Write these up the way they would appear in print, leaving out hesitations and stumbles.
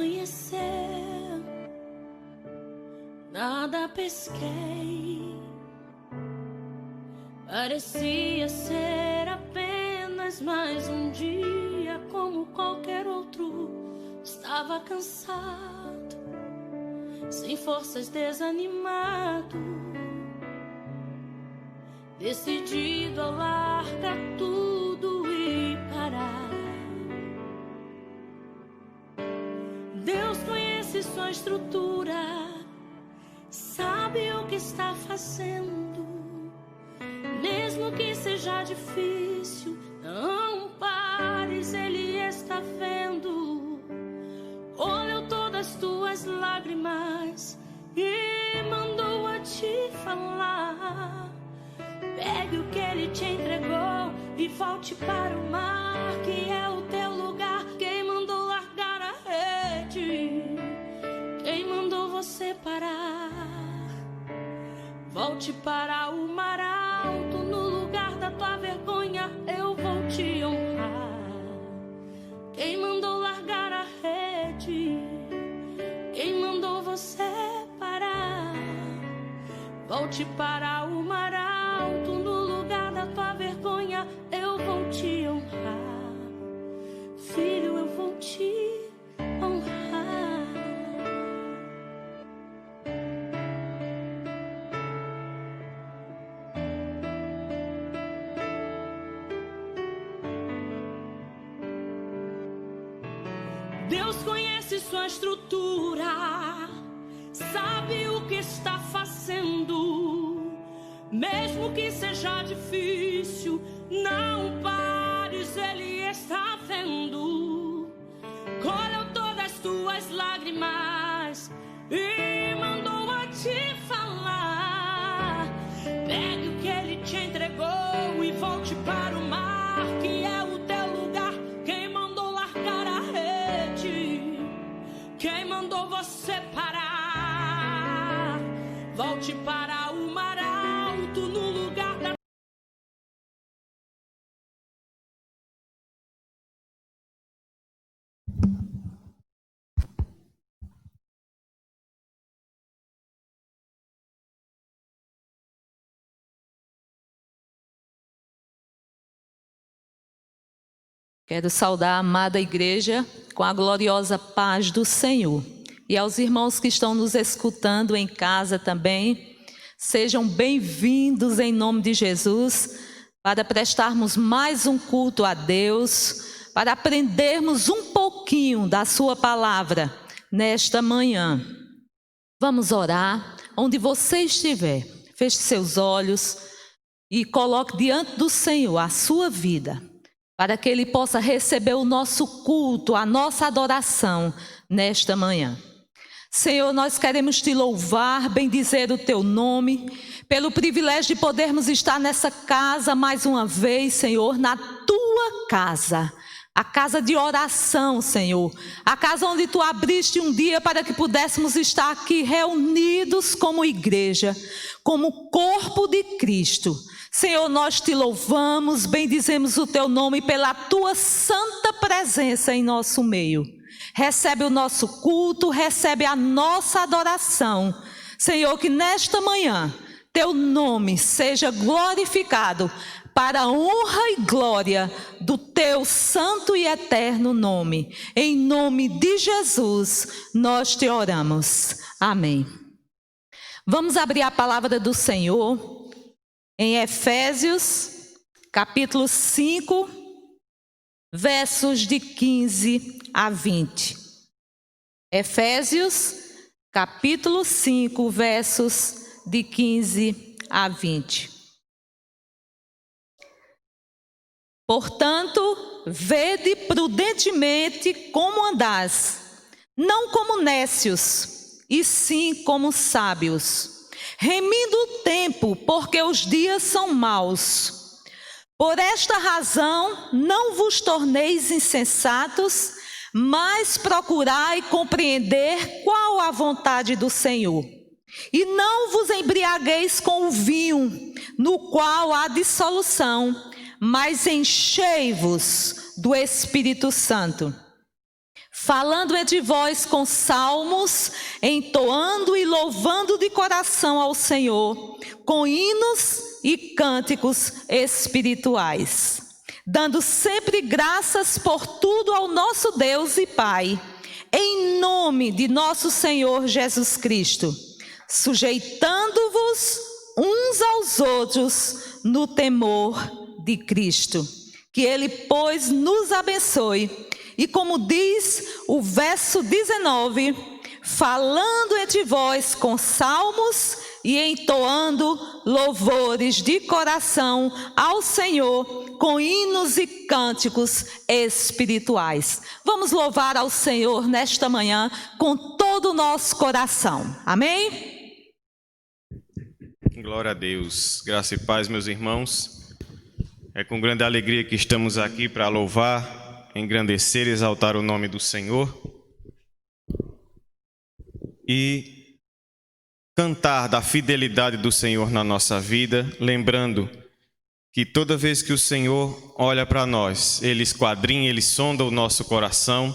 amanhecer, nada pesquei. Parecia ser apenas mais um dia como qualquer outro. Estava cansado, sem forças, desanimado, decidido a largar tudo e parar. Deus conhece sua estrutura, sabe o que está fazendo. Mesmo que seja difícil, não pares, Ele está vendo. Olhou todas as tuas lágrimas e mandou a te falar. Pegue o que Ele te entregou e volte para o mar, que é o teu lugar. Quem mandou largar a rede? Quem mandou você parar? Volte para o mar alto, no lugar da tua vergonha eu vou te honrar. Quem mandou largar a rede? Quem mandou você parar? Volte para o mar alto, no lugar da tua vergonha eu vou te honrar. Filho, eu vou te honrar. Deus conhece sua estrutura, sabe o que está fazendo. Mesmo que seja difícil, não pares, Ele está vendo. Colheu todas as tuas lágrimas e mandou a te falar. Pegue o que Ele te entregou e volte para o mar, que é o teu lugar. Quem mandou largar a rede? Quem mandou você parar? Volte para o mar alto, no lugar da... Quero saudar a amada igreja com a gloriosa paz do Senhor. E aos irmãos que estão nos escutando em casa também, sejam bem-vindos em nome de Jesus, para prestarmos mais um culto a Deus, para aprendermos um pouquinho da sua palavra nesta manhã. Vamos orar. Onde você estiver, feche seus olhos e coloque diante do Senhor a sua vida, para que Ele possa receber o nosso culto, a nossa adoração nesta manhã. Senhor, nós queremos Te louvar, bendizer o Teu nome, pelo privilégio de podermos estar nessa casa mais uma vez, Senhor, na Tua casa. A casa de oração, Senhor. A casa onde Tu abriste um dia para que pudéssemos estar aqui reunidos como igreja, como corpo de Cristo. Senhor, nós Te louvamos, bendizemos o Teu nome pela Tua santa presença em nosso meio. Recebe o nosso culto, recebe a nossa adoração. Senhor, que nesta manhã Teu nome seja glorificado para a honra e glória do Teu santo e eterno nome. Em nome de Jesus, nós Te oramos. Amém. Vamos abrir a palavra do Senhor em Efésios, capítulo 5, versos de 15 a 20. Efésios, capítulo 5, versos de 15 a 20. Portanto, vede prudentemente como andais, não como nécios, e sim como sábios, remindo o tempo, porque os dias são maus. Por esta razão, não vos torneis insensatos, mas procurai compreender qual a vontade do Senhor. E não vos embriagueis com o vinho, no qual há dissolução, mas enchei-vos do Espírito Santo. falando entre vós com salmos, entoando e louvando de coração ao Senhor, com hinos e cânticos espirituais, dando sempre graças por tudo ao nosso Deus e Pai, em nome de nosso Senhor Jesus Cristo, sujeitando-vos uns aos outros no temor de Cristo. Que Ele, pois, nos abençoe. E como diz o verso 19, falando entre vós com salmos e entoando louvores de coração ao Senhor, com hinos e cânticos espirituais. Vamos louvar ao Senhor nesta manhã com todo o nosso coração. Amém? Glória a Deus. Graça e paz, meus irmãos. É com grande alegria que estamos aqui para louvar, engrandecer e exaltar o nome do Senhor e cantar da fidelidade do Senhor na nossa vida, lembrando que toda vez que o Senhor olha para nós, Ele esquadrinha, Ele sonda o nosso coração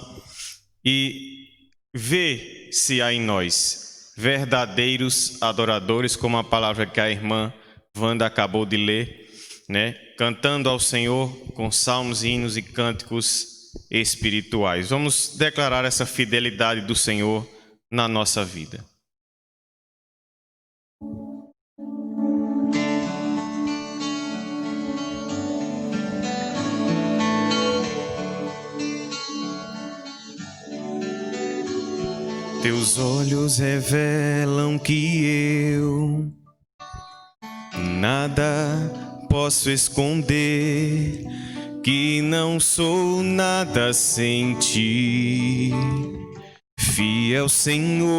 e vê se há em nós verdadeiros adoradores, como a palavra que a irmã Wanda acabou de ler, né? Cantando ao Senhor com salmos, hinos e cânticos espirituais. Vamos declarar essa fidelidade do Senhor na nossa vida. Teus olhos revelam que eu nada posso esconder, que não sou nada sem ti, fiel Senhor.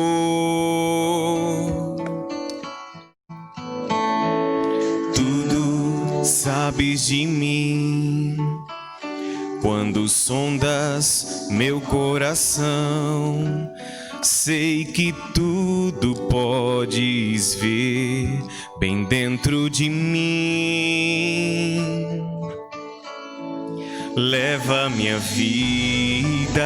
Tudo sabes de mim, quando sondas meu coração, sei que tudo podes ver bem dentro de mim. Leva minha vida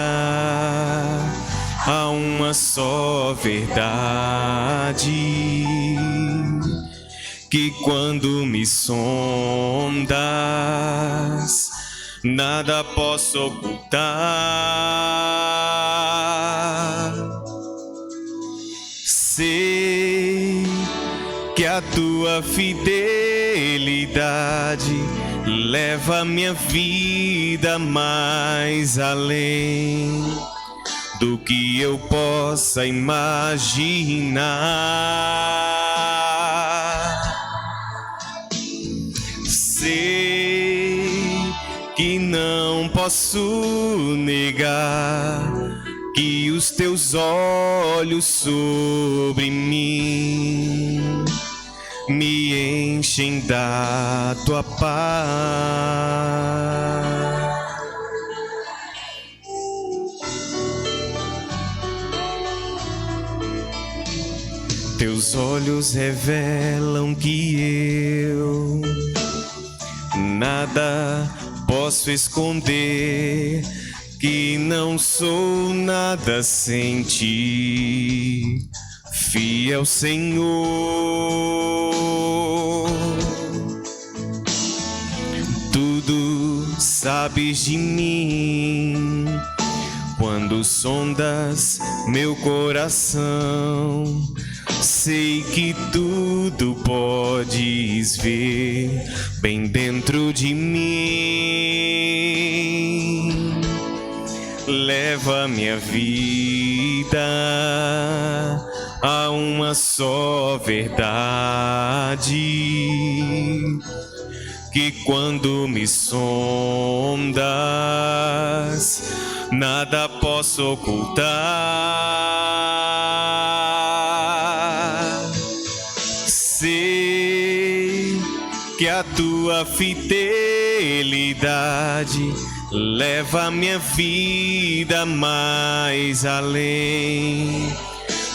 a uma só verdade, que quando me sondas, nada posso ocultar. Sei que a tua fidelidade leva minha vida mais além do que eu possa imaginar. Sei que não posso negar que os teus olhos sobre mim me enchem da tua paz. Teus olhos revelam que eu nada posso esconder, que não sou nada sem ti, fiel Senhor. Tudo sabes de mim, quando sondas meu coração, sei que tudo podes ver bem dentro de mim. Leva minha vida a uma só verdade, que quando me sondas, nada posso ocultar. Sei que a tua fidelidade leva minha vida mais além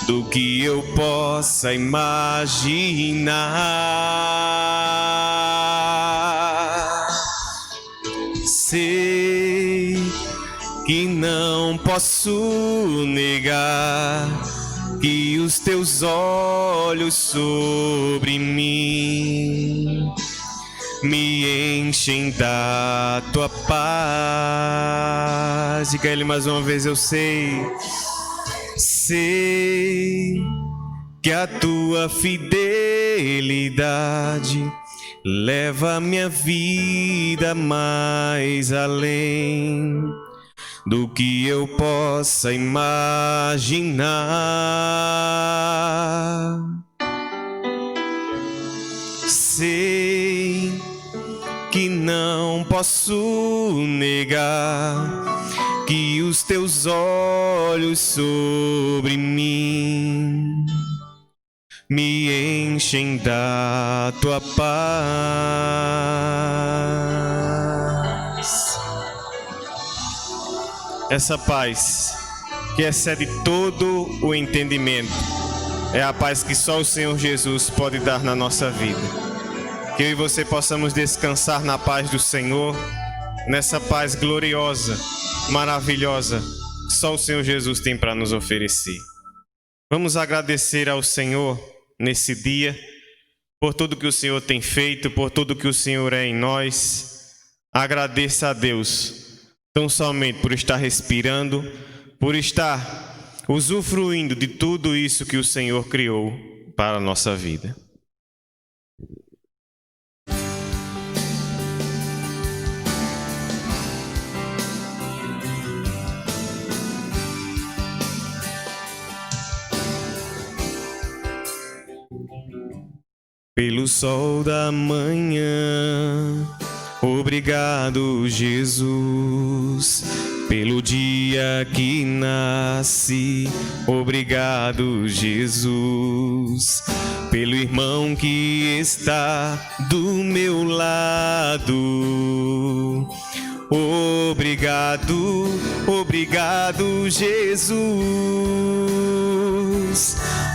do que eu possa imaginar. Sei que não posso negar, que os teus olhos sobre mim me enchem da tua paz. Diga a ele mais uma vez: eu sei que a tua fidelidade leva minha vida mais além do que eu possa imaginar. Sei que não posso negar, que os teus olhos sobre mim me enchem da tua paz. Essa paz que excede todo o entendimento é a paz que só o Senhor Jesus pode dar na nossa vida. Que eu e você possamos descansar na paz do Senhor, nessa paz gloriosa, maravilhosa, que só o Senhor Jesus tem para nos oferecer. Vamos agradecer ao Senhor nesse dia, por tudo que o Senhor tem feito, por tudo que o Senhor é em nós. Agradeça a Deus, tão somente por estar respirando, por estar usufruindo de tudo isso que o Senhor criou para a nossa vida. Pelo sol da manhã, obrigado, Jesus. Pelo dia que nasci, obrigado, Jesus. Pelo irmão que está do meu lado, obrigado, obrigado, Jesus.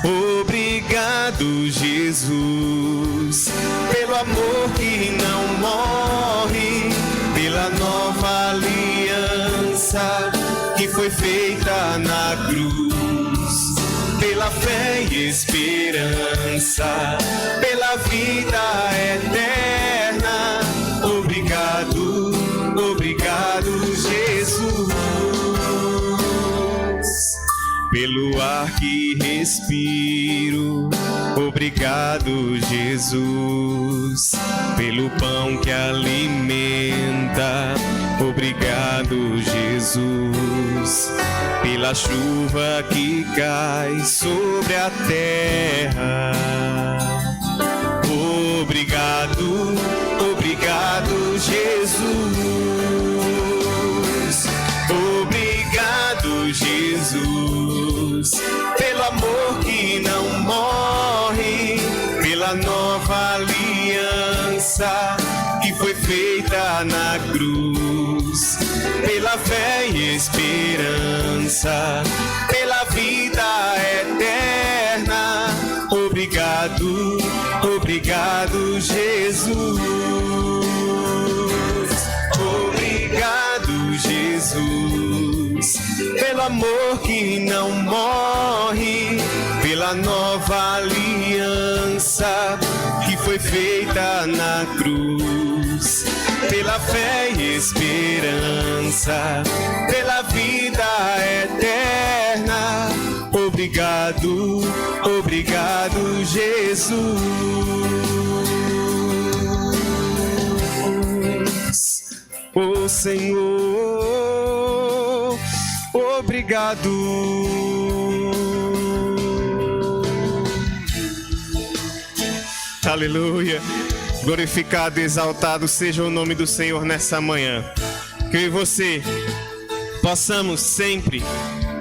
Obrigado, Jesus, pelo amor que não morre, pela nova aliança que foi feita na cruz, pela fé e esperança, pela vida eterna. Obrigado, obrigado, Jesus. Pelo ar que respiro, obrigado, Jesus. Pelo pão que alimenta, obrigado, Jesus. Pela chuva que cai sobre a terra, obrigado, obrigado, Jesus. Obrigado, Jesus, pelo amor que não morre, pela nova aliança que foi feita na cruz, pela fé e esperança, pela vida eterna. Obrigado, obrigado, Jesus. Obrigado, Jesus, pelo amor que não morre, pela nova aliança que foi feita na cruz, pela fé e esperança, pela vida eterna. Obrigado, obrigado, Jesus. Oh Senhor, obrigado. Aleluia. Glorificado e exaltado seja o nome do Senhor nessa manhã. Que eu e você possamos sempre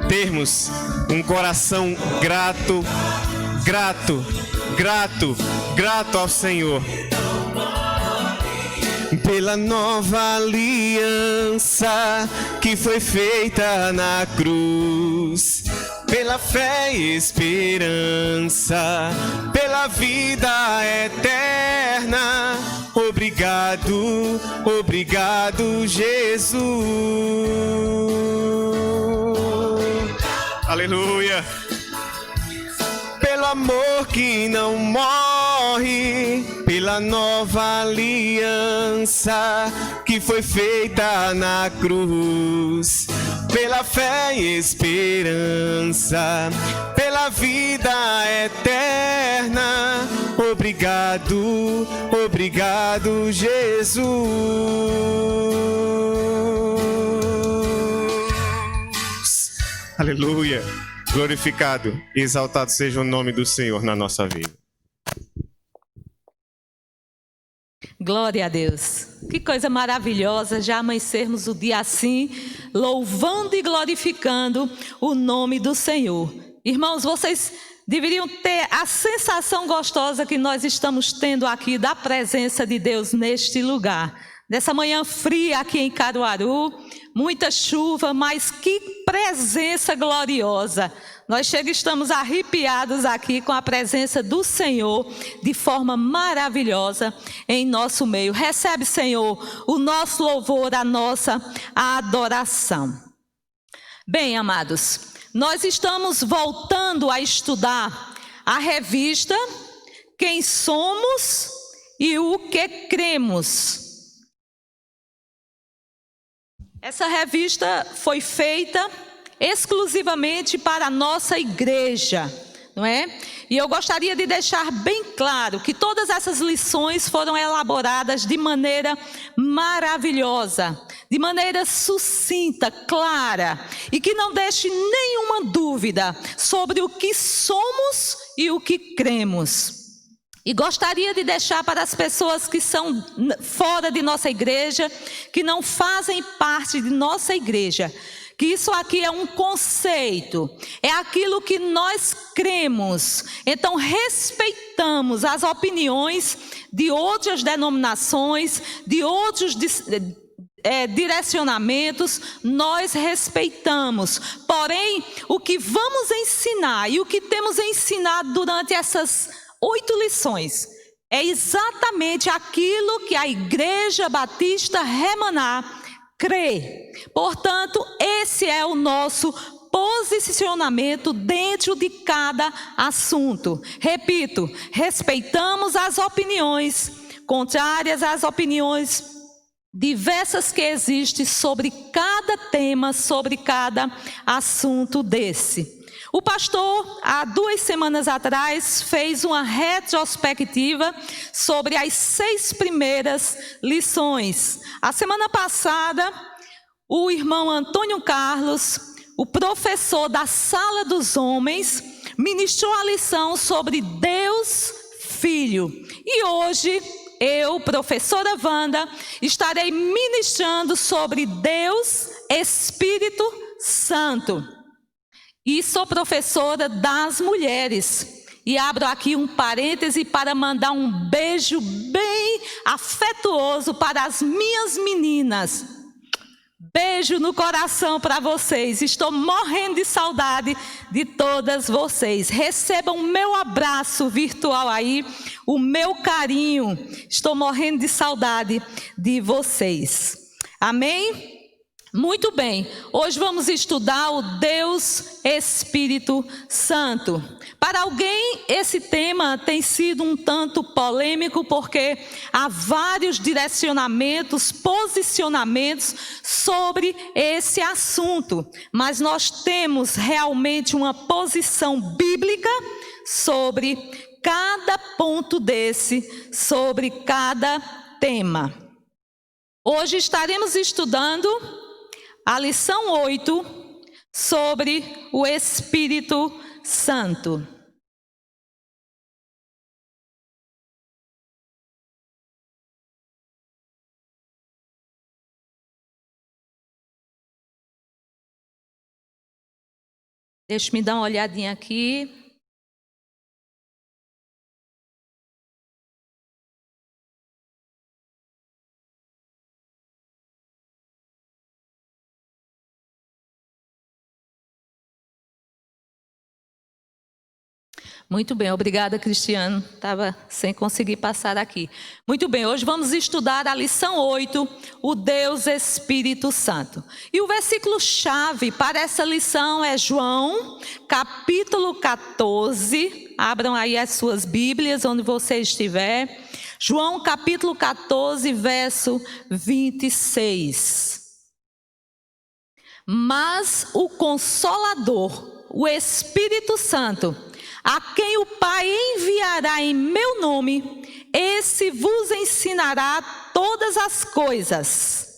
termos um coração grato, grato, grato, grato ao Senhor. Pela nova aliança que foi feita na cruz, pela fé e esperança, pela vida eterna. Obrigado, obrigado, Jesus. Aleluia. Pelo amor que não morre, pela nova aliança que foi feita na cruz, pela fé e esperança, pela vida eterna. Obrigado, obrigado, Jesus. Aleluia. Glorificado e exaltado seja o nome do Senhor na nossa vida. Glória a Deus. Que coisa maravilhosa já amanhecermos o dia assim, louvando e glorificando o nome do Senhor. Irmãos, vocês deveriam ter a sensação gostosa que nós estamos tendo aqui da presença de Deus neste lugar. Nessa manhã fria aqui em Caruaru, muita chuva, mas que presença gloriosa. Nós estamos arrepiados aqui com a presença do Senhor de forma maravilhosa em nosso meio. Recebe, Senhor, o nosso louvor, a nossa adoração. Bem, amados, nós estamos voltando a estudar a revista Quem Somos e o que Cremos. Essa revista foi feita exclusivamente para a nossa igreja, não é? E eu gostaria de deixar bem claro que todas essas lições foram elaboradas de maneira maravilhosa, de maneira sucinta, clara, e que não deixe nenhuma dúvida sobre o que somos e o que cremos. E gostaria de deixar para as pessoas que são fora de nossa igreja, que não fazem parte de nossa igreja, que isso aqui é um conceito, é aquilo que nós cremos. Então respeitamos as opiniões de outras denominações, de outros direcionamentos, nós respeitamos. Porém, o que vamos ensinar e o que temos ensinado durante essas 8 lições é exatamente aquilo que a Igreja Batista Remaná crê. Portanto, esse é o nosso posicionamento dentro de cada assunto. Repito, respeitamos as opiniões contrárias às opiniões diversas que existem sobre cada tema, sobre cada assunto desse. O pastor, há 2 semanas atrás, fez uma retrospectiva sobre as 6 primeiras lições. A semana passada, o irmão Antônio Carlos, o professor da Sala dos Homens, ministrou a lição sobre Deus Filho. E hoje, eu, professora Wanda, estarei ministrando sobre Deus Espírito Santo. E sou professora das mulheres. E abro aqui um parêntese para mandar um beijo bem afetuoso para as minhas meninas. Beijo no coração para vocês. Estou morrendo de saudade de todas vocês. Recebam o meu abraço virtual aí, o meu carinho. Estou morrendo de saudade de vocês. Amém? Muito bem, hoje vamos estudar o Deus Espírito Santo. Para alguém, esse tema tem sido um tanto polêmico, porque há vários direcionamentos, posicionamentos sobre esse assunto. Mas nós temos realmente uma posição bíblica sobre cada ponto desse, sobre cada tema. Hoje estaremos estudando a lição 8 sobre o Espírito Santo. Deixa eu dar uma olhadinha aqui. Muito bem, obrigada, Cristiano. Estava sem conseguir passar aqui. Muito bem, hoje vamos estudar a lição 8, o Deus Espírito Santo. E o versículo-chave para essa lição é João, capítulo 14. Abram aí as suas Bíblias, onde você estiver. João, capítulo 14, verso 26. Mas o Consolador, o Espírito Santo, a quem o Pai enviará em meu nome, esse vos ensinará todas as coisas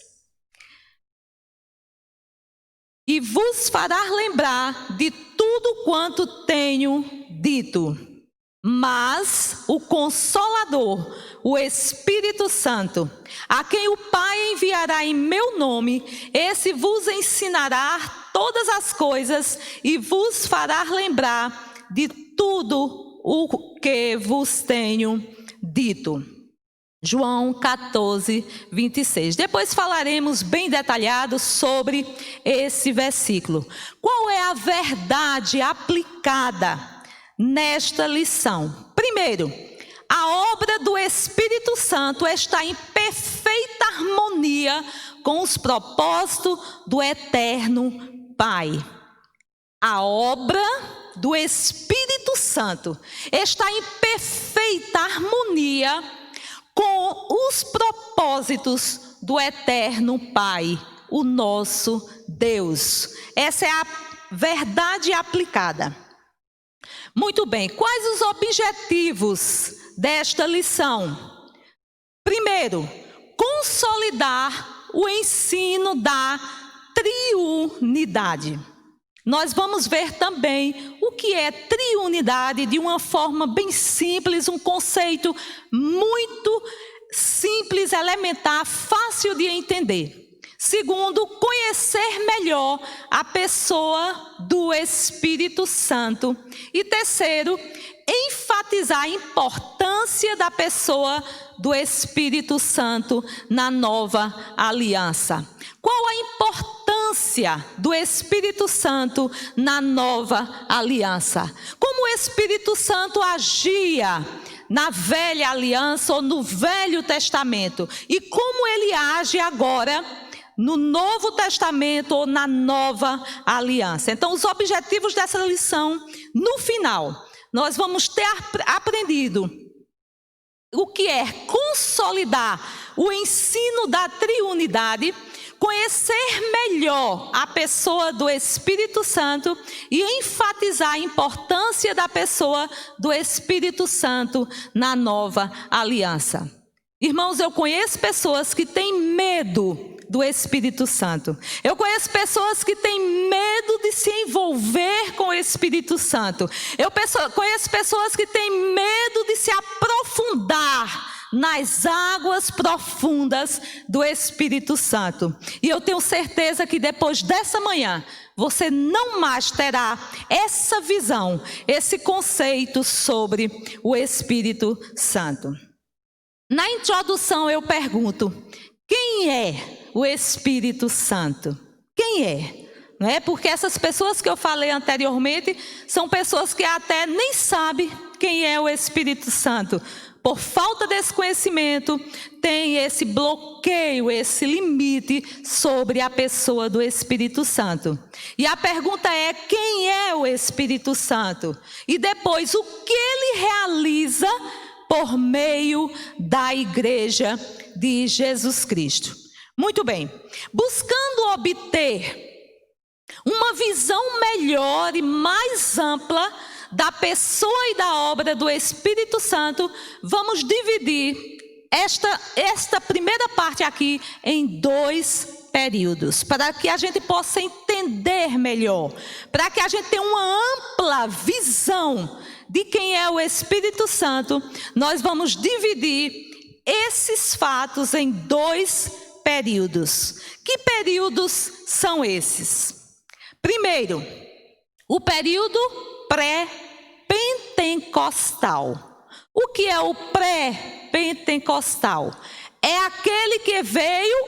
e vos fará lembrar de tudo quanto tenho dito. Mas o Consolador, o Espírito Santo, a quem o Pai enviará em meu nome, esse vos ensinará todas as coisas e vos fará lembrar de tudo o que vos tenho dito. João 14, 26. Depois falaremos bem detalhado sobre esse versículo. Qual é a verdade aplicada nesta lição? Primeiro, a obra do Espírito Santo está em perfeita harmonia com os propósitos do Eterno Pai. A obra do Espírito Santo está em perfeita harmonia com os propósitos do Eterno Pai, o nosso Deus. Essa é a verdade aplicada. Muito bem, quais os objetivos desta lição? Primeiro, consolidar o ensino da triunidade. Nós vamos ver também o que é triunidade de uma forma bem simples, um conceito muito simples, elementar, fácil de entender. Segundo, conhecer melhor a pessoa do Espírito Santo. E terceiro, enfatizar a importância da pessoa do Espírito Santo na nova aliança. Qual a importância do Espírito Santo na nova aliança? Como o Espírito Santo agia na velha aliança ou no Velho Testamento? E como ele age agora no Novo Testamento ou na nova aliança? Então, os objetivos dessa lição, no final, nós vamos ter aprendido o que é consolidar o ensino da triunidade, conhecer melhor a pessoa do Espírito Santo e enfatizar a importância da pessoa do Espírito Santo na nova aliança. Irmãos, eu conheço pessoas que têm medo do Espírito Santo. Eu conheço pessoas que têm medo de se envolver com o Espírito Santo. Eu conheço pessoas que têm medo de se aprofundar nas águas profundas do Espírito Santo. E eu tenho certeza que depois dessa manhã, você não mais terá essa visão, esse conceito sobre o Espírito Santo. Na introdução eu pergunto, quem é o Espírito Santo? Quem é? Não é? Porque essas pessoas que eu falei anteriormente são pessoas que até nem sabem quem é o Espírito Santo. Por falta desse conhecimento, tem esse bloqueio, esse limite sobre a pessoa do Espírito Santo. E a pergunta é, quem é o Espírito Santo? E depois, o que ele realiza por meio da Igreja de Jesus Cristo? Muito bem, buscando obter uma visão melhor e mais ampla da pessoa e da obra do Espírito Santo, vamos dividir esta primeira parte aqui em 2 períodos, para que a gente possa entender melhor, para que a gente tenha uma ampla visão de quem é o Espírito Santo. Nós vamos dividir esses fatos em 2 períodos. Que períodos são esses? Primeiro, o período pré-pentecostal. O que é o pré-pentecostal? É aquele que veio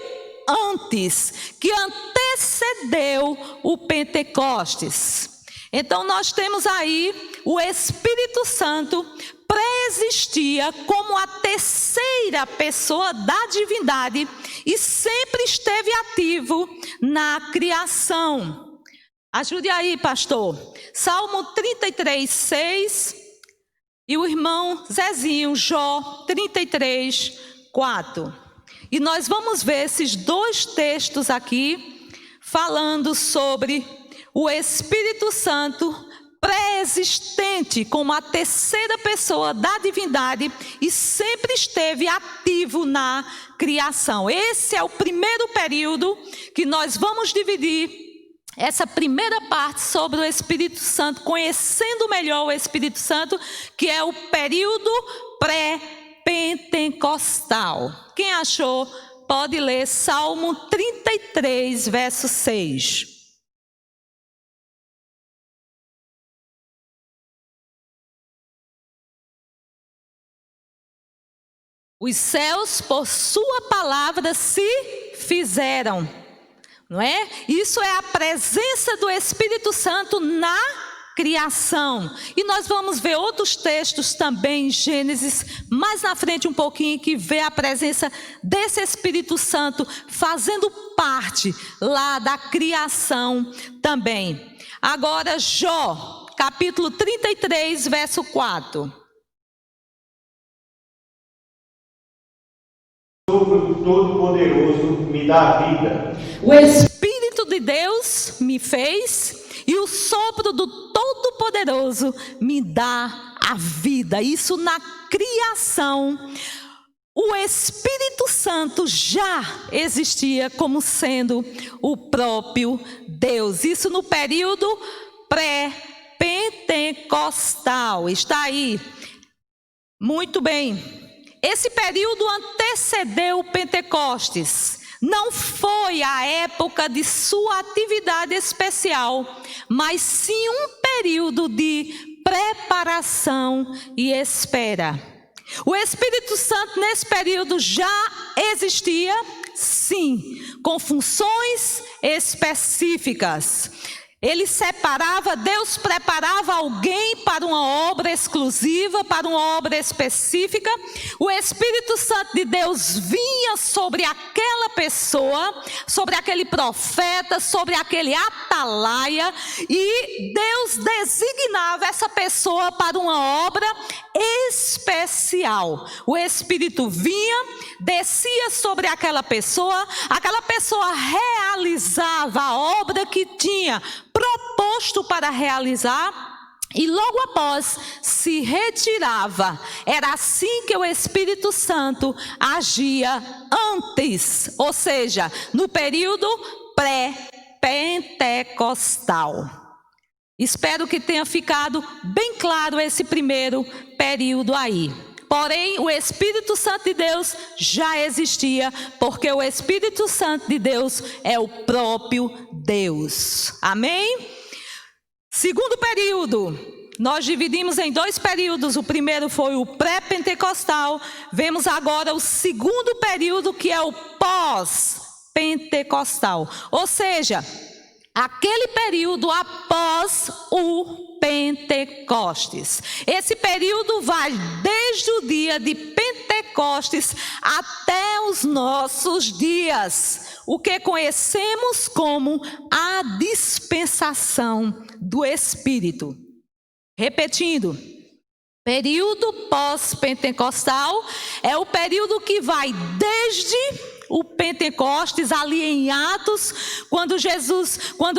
antes, que antecedeu o Pentecostes. Então nós temos aí o Espírito Santo pré-existia como a terceira pessoa da divindade e sempre esteve ativo na criação. Ajude aí, pastor. Salmo 33, 6 e o irmão Zezinho, Jó 33, 4. E nós vamos ver esses dois textos aqui falando sobre o Espírito Santo pré-existente como a terceira pessoa da divindade e sempre esteve ativo na criação. Esse é o primeiro período que nós vamos dividir essa primeira parte sobre o Espírito Santo, conhecendo melhor o Espírito Santo, que é o período pré-pentecostal. Quem achou, pode ler Salmo 33, verso 6. Os céus, por sua palavra, se fizeram. Não é? Isso é a presença do Espírito Santo na criação. E nós vamos ver outros textos também em Gênesis, mais na frente um pouquinho, que vê a presença desse Espírito Santo fazendo parte lá da criação também. Agora, Jó, capítulo 33, verso 4. O sopro do Todo-Poderoso me dá a vida. O Espírito de Deus me fez e o sopro do Todo-Poderoso me dá a vida. Isso na criação. O Espírito Santo já existia como sendo o próprio Deus. Isso no período pré-pentecostal. Está aí. Muito bem. Esse período antecedeu o Pentecostes. Não foi a época de sua atividade especial, mas sim um período de preparação e espera. O Espírito Santo nesse período já existia, sim, com funções específicas. Ele separava, Deus preparava alguém para uma obra exclusiva, para uma obra específica. O Espírito Santo de Deus vinha sobre aquela pessoa, sobre aquele profeta, sobre aquele atalaia, e Deus designava essa pessoa para uma obra especial. O Espírito vinha, descia sobre aquela pessoa realizava a obra que tinha proposto para realizar e logo após se retirava. Era assim que o Espírito Santo agia antes, ou seja, no período pré-pentecostal. Espero que tenha ficado bem claro esse primeiro período aí. Porém, o Espírito Santo de Deus já existia, porque o Espírito Santo de Deus é o próprio Deus. Amém? Segundo período, nós dividimos em dois períodos. O primeiro foi o pré-pentecostal. Vemos agora o segundo período, que é o pós-pentecostal. Ou seja, aquele período após o Pentecostes. Esse período vai desde o dia de Pentecostes até os nossos dias, o que conhecemos como a dispensação do Espírito. Repetindo, período pós-pentecostal é o período que vai desde o Pentecostes, ali em Atos, quando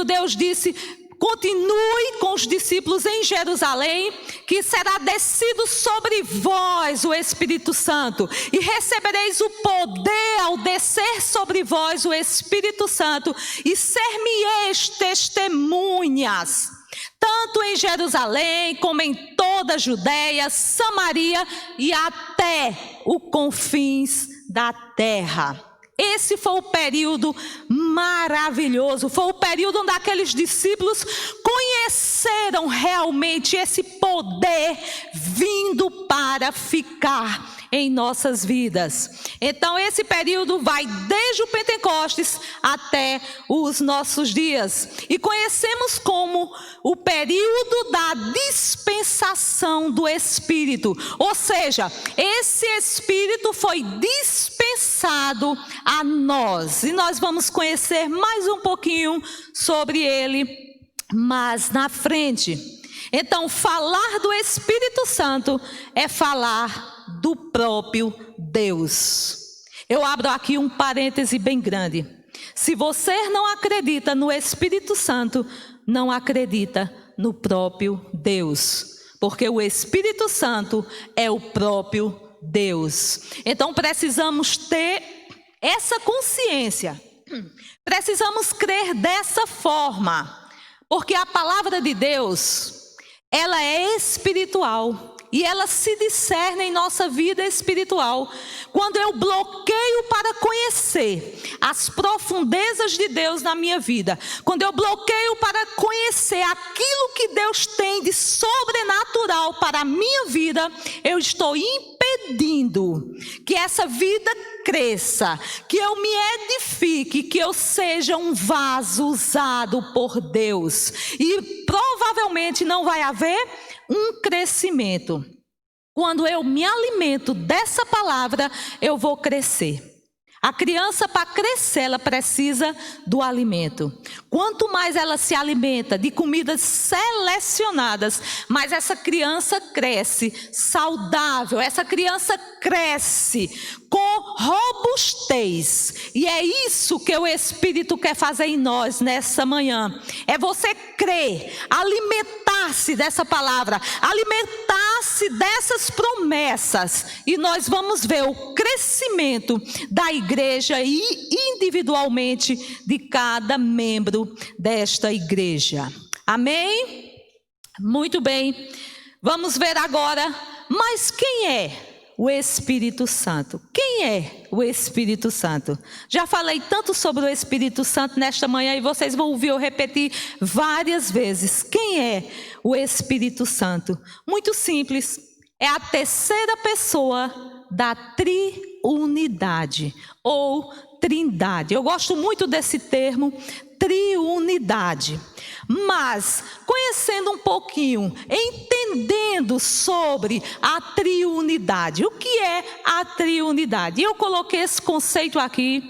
Deus disse: continue com os discípulos em Jerusalém, que será descido sobre vós o Espírito Santo, e recebereis o poder ao descer sobre vós o Espírito Santo, e ser-me-eis testemunhas, tanto em Jerusalém, como em toda a Judéia, Samaria e até os confins da terra. Esse foi o período maravilhoso, foi o período onde aqueles discípulos conheceram conheceram realmente esse poder vindo para ficar em nossas vidas. Então esse período vai desde o Pentecostes até os nossos dias. E conhecemos como o período da dispensação do Espírito. Ou seja, esse Espírito foi dispensado a nós. E nós vamos conhecer mais um pouquinho sobre ele mais na frente. Então, falar do Espírito Santo é falar do próprio Deus. Eu abro aqui um parêntese bem grande. Se você não acredita no Espírito Santo, não acredita no próprio Deus, porque o Espírito Santo é o próprio Deus. Então precisamos ter essa consciência, precisamos crer dessa forma, porque a palavra de Deus, ela é espiritual. E ela se discerne em nossa vida espiritual. Quando eu bloqueio para conhecer as profundezas de Deus na minha vida, quando eu bloqueio para conhecer aquilo que Deus tem de sobrenatural para a minha vida, eu estou impedindo que essa vida cresça, que eu me edifique, que eu seja um vaso usado por Deus. E provavelmente não vai haver um crescimento. Quando eu me alimento dessa palavra, eu vou crescer. A criança, para crescer, ela precisa do alimento. Quanto mais ela se alimenta de comidas selecionadas, mais essa criança cresce saudável, essa criança cresce com robustez. E é isso que o Espírito quer fazer em nós nessa manhã. É você crer, alimentar-se dessa palavra, alimentar-se dessas promessas. E nós vamos ver o crescimento da igreja e individualmente de cada membro desta igreja. Amém? Muito bem. Vamos ver agora, mas quem é o Espírito Santo? Quem é o Espírito Santo? Já falei tanto sobre o Espírito Santo nesta manhã e vocês vão ouvir eu repetir várias vezes. Quem é o Espírito Santo? Muito simples. É a terceira pessoa da triunidade ou trindade. Eu gosto muito desse termo, triunidade. Mas, conhecendo um pouquinho, entendendo sobre a triunidade, o que é a triunidade? Eu coloquei esse conceito aqui,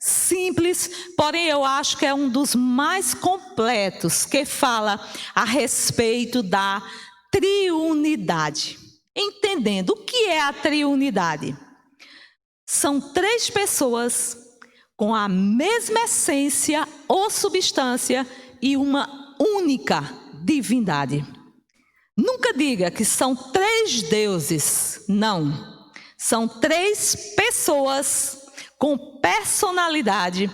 simples, porém eu acho que é um dos mais completos, que fala a respeito da triunidade. Entendendo o que é a triunidade? São três pessoas com a mesma essência ou substância e uma única divindade. Nunca diga que são três deuses. Não. São três pessoas com personalidade,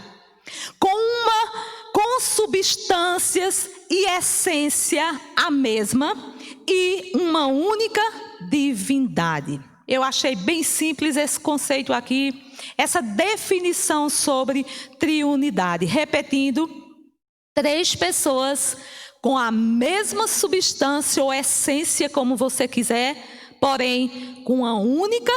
com substâncias e essência a mesma e uma única divindade. Eu achei bem simples esse conceito aqui, essa definição sobre triunidade. Repetindo, três pessoas com a mesma substância ou essência, como você quiser, porém com uma única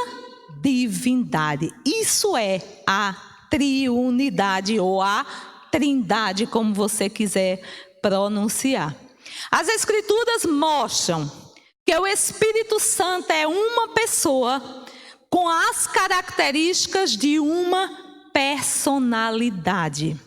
divindade. Isso é a triunidade ou a trindade, como você quiser pronunciar. As Escrituras mostram que o Espírito Santo é uma pessoa com as características de uma personalidade.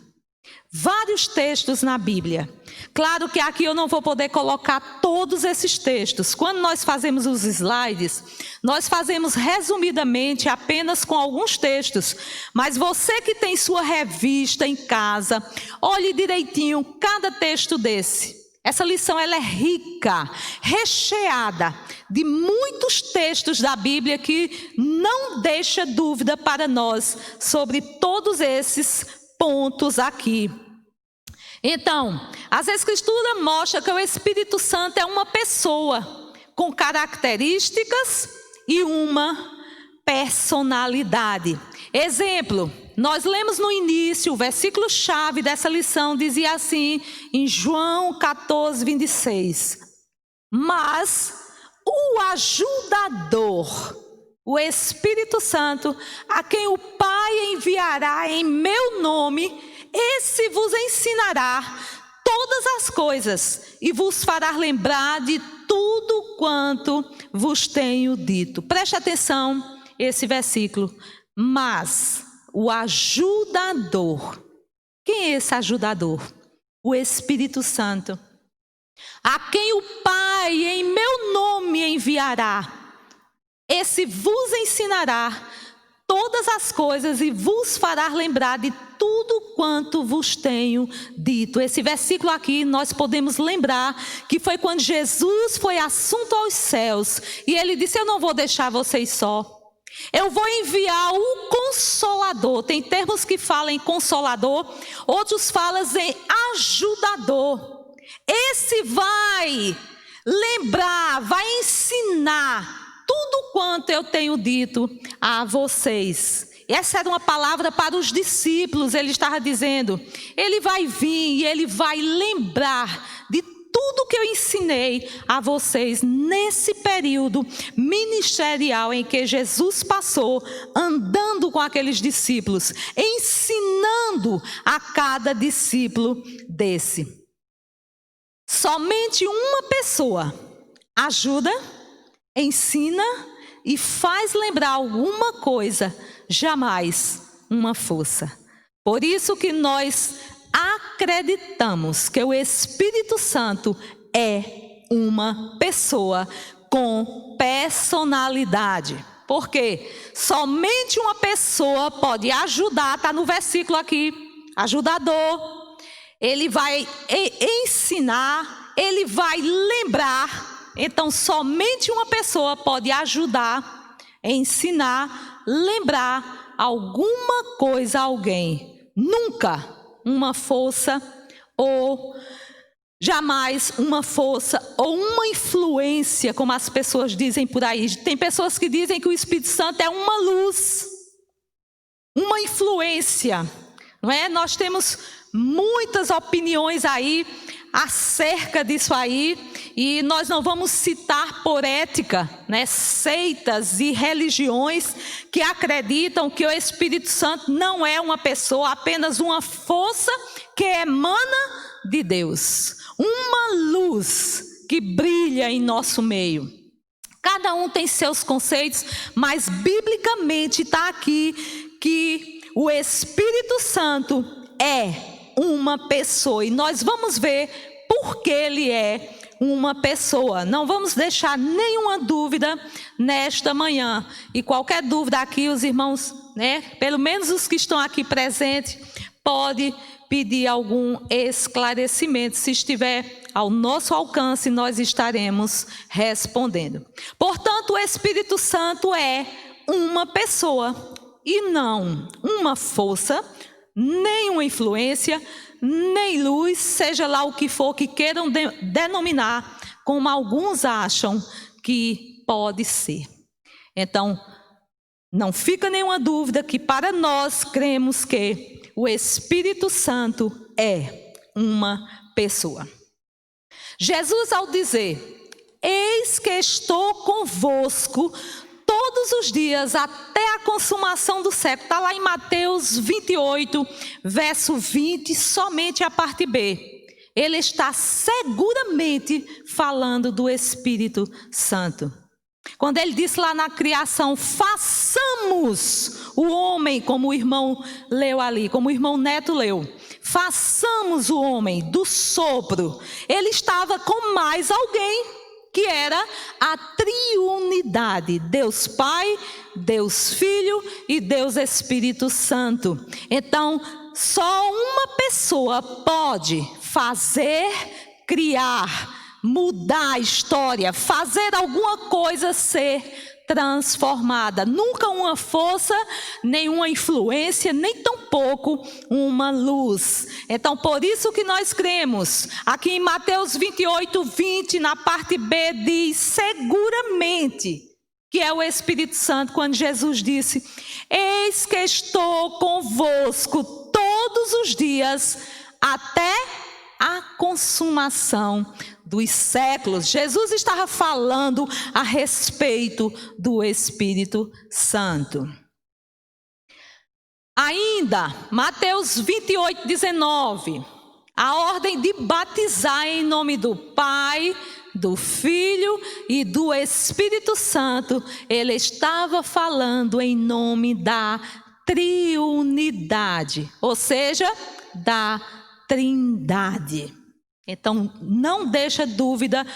Vários textos na Bíblia. Claro que aqui eu não vou poder colocar todos esses textos. Quando nós fazemos os slides, nós fazemos resumidamente apenas com alguns textos. Mas você que tem sua revista em casa, olhe direitinho cada texto desse. Essa lição ela é rica, recheada de muitos textos da Bíblia que não deixa dúvida para nós sobre todos esses pontos aqui. Então, as Escrituras mostram que o Espírito Santo é uma pessoa com características e uma personalidade. Exemplo, Nós lemos no início, o versículo-chave dessa lição dizia assim, em João 14, 26. Mas o ajudador, o Espírito Santo, a quem o Pai enviará em meu nome, esse vos ensinará todas as coisas e vos fará lembrar de tudo quanto vos tenho dito. Preste atenção esse versículo. Mas o ajudador, quem é esse ajudador? O Espírito Santo, a quem o Pai em meu nome enviará. Esse vos ensinará todas as coisas e vos fará lembrar de tudo quanto vos tenho dito. Esse versículo aqui nós podemos lembrar que foi quando Jesus foi assunto aos céus. E ele disse, eu não vou deixar vocês só. Eu vou enviar o Consolador. Tem termos que falam em Consolador, outros falam em ajudador. Esse vai lembrar, vai ensinar tudo quanto eu tenho dito a vocês. Essa era uma palavra para os discípulos. Ele estava dizendo, ele vai vir e ele vai lembrar de tudo que eu ensinei a vocês nesse período ministerial em que Jesus passou andando com aqueles discípulos, ensinando a cada discípulo desse. Somente uma pessoa ajuda, ensina e faz lembrar alguma coisa, jamais uma força. Por isso que nós acreditamos que o Espírito Santo é uma pessoa com personalidade. Porque somente uma pessoa pode ajudar, está no versículo aqui, ajudador. Ele vai ensinar, ele vai lembrar. Então, somente uma pessoa pode ajudar, ensinar, lembrar alguma coisa a alguém. Nunca uma força ou jamais uma força ou uma influência, como as pessoas dizem por aí. Tem pessoas que dizem que o Espírito Santo é uma luz, uma influência, não é? Nós temos muitas opiniões aí acerca disso aí, e nós não vamos citar por ética, né, seitas e religiões que acreditam que o Espírito Santo não é uma pessoa, apenas uma força que emana de Deus, uma luz que brilha em nosso meio. Cada um tem seus conceitos, mas biblicamente está aqui que o Espírito Santo é uma pessoa, e nós vamos ver por que ele é uma pessoa. Não vamos deixar nenhuma dúvida nesta manhã, e qualquer dúvida aqui os irmãos, né, pelo menos os que estão aqui presentes, pode pedir algum esclarecimento. Se estiver ao nosso alcance, nós estaremos respondendo. Portanto, o Espírito Santo é uma pessoa e não uma força, nem uma influência, nem luz, seja lá o que for que queiram denominar, como alguns acham que pode ser. Então, não fica nenhuma dúvida que para nós cremos que o Espírito Santo é uma pessoa. Jesus, ao dizer, eis que estou convosco todos os dias até a consumação do século, está lá em Mateus 28, verso 20, somente a parte B. Ele está seguramente falando do Espírito Santo. Quando ele disse lá na criação, façamos o homem, como o irmão leu ali, como o irmão Neto leu, façamos o homem do sopro. Ele estava com mais alguém, que era a triunidade, Deus Pai, Deus Filho e Deus Espírito Santo. Então, só uma pessoa pode fazer, criar, mudar a história, fazer alguma coisa ser transformada. Nunca uma força, nenhuma influência, nem tampouco uma luz. Então, por isso que nós cremos. Aqui em Mateus 28, 20, na parte B, diz seguramente que é o Espírito Santo, quando Jesus disse, Eis que estou convosco todos os dias até a consumação dos séculos. Jesus estava falando a respeito do Espírito Santo. Ainda, Mateus 28, 19, a ordem de batizar em nome do Pai, do Filho e do Espírito Santo. Ele estava falando em nome da triunidade, ou seja, da Trindade. Então, não deixa dúvida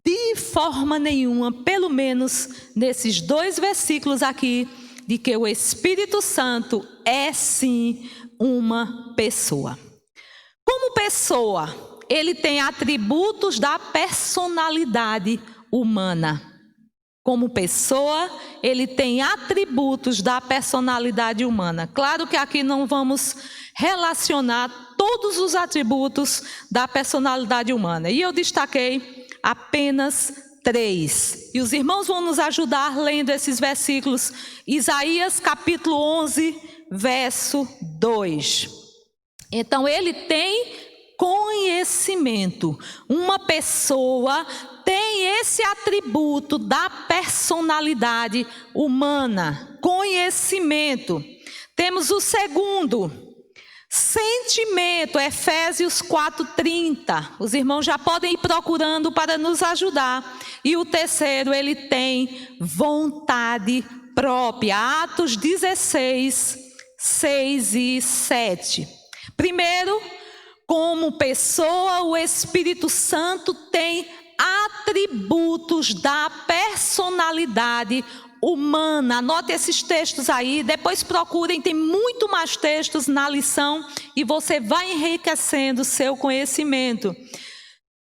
de forma nenhuma, pelo menos nesses 2 versículos aqui, de que o Espírito Santo é sim uma pessoa. Como pessoa, ele tem atributos da personalidade humana. Como pessoa, ele tem atributos da personalidade humana. Claro que aqui não vamos relacionar todos os atributos da personalidade humana. E eu destaquei apenas 3. E os irmãos vão nos ajudar lendo esses versículos. Isaías capítulo 11, verso 2. Então ele tem conhecimento. Uma pessoa tem esse atributo da personalidade humana, conhecimento. Temos o segundo, sentimento, Efésios 4:30. Os irmãos já podem ir procurando para nos ajudar. E o terceiro, ele tem vontade própria, Atos 16, 6 e 7. Primeiro, como pessoa, o Espírito Santo tem atributos da personalidade humana. Anote esses textos aí, depois procurem, tem muito mais textos na lição e você vai enriquecendo o seu conhecimento.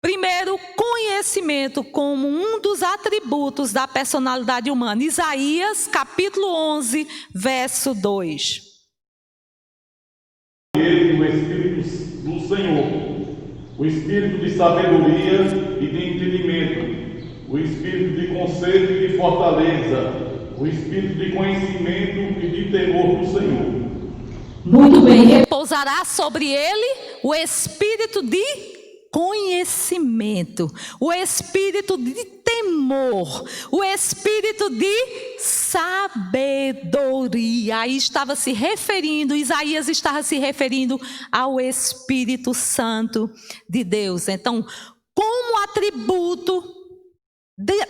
Primeiro, conhecimento como um dos atributos da personalidade humana. Isaías capítulo 11, verso 2. O Espírito do Senhor, o Espírito de sabedoria e de entendimento, o Espírito de conselho e de fortaleza, o Espírito de conhecimento e de temor do Senhor. Muito bem, repousará sobre ele o Espírito de conhecimento, o Espírito de temor, o Espírito de sabedoria. Aí estava se referindo, Isaías estava se referindo ao Espírito Santo de Deus. Então, como atributo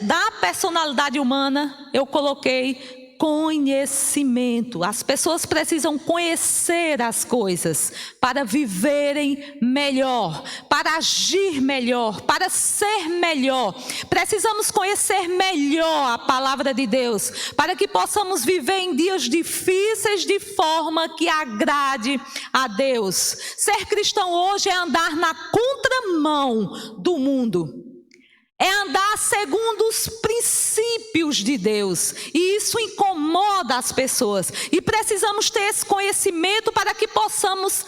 da personalidade humana, eu coloquei conhecimento. As pessoas precisam conhecer as coisas para viverem melhor, para agir melhor, para ser melhor. Precisamos conhecer melhor a palavra de Deus, para que possamos viver em dias difíceis de forma que agrade a Deus. Ser cristão hoje é andar na contramão do mundo. É andar segundo os princípios de Deus. E isso incomoda as pessoas. E precisamos ter esse conhecimento para que possamos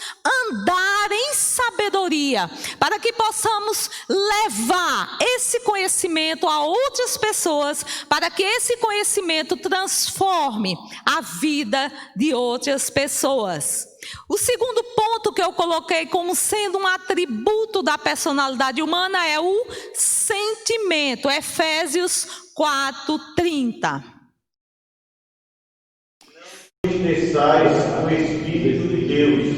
andar em sabedoria. Para que possamos levar esse conhecimento a outras pessoas. Para que esse conhecimento transforme a vida de outras pessoas. O segundo ponto que eu coloquei como sendo um atributo da personalidade humana é o sentimento. Efésios 4:30. Não entristeçais o Espírito de Deus,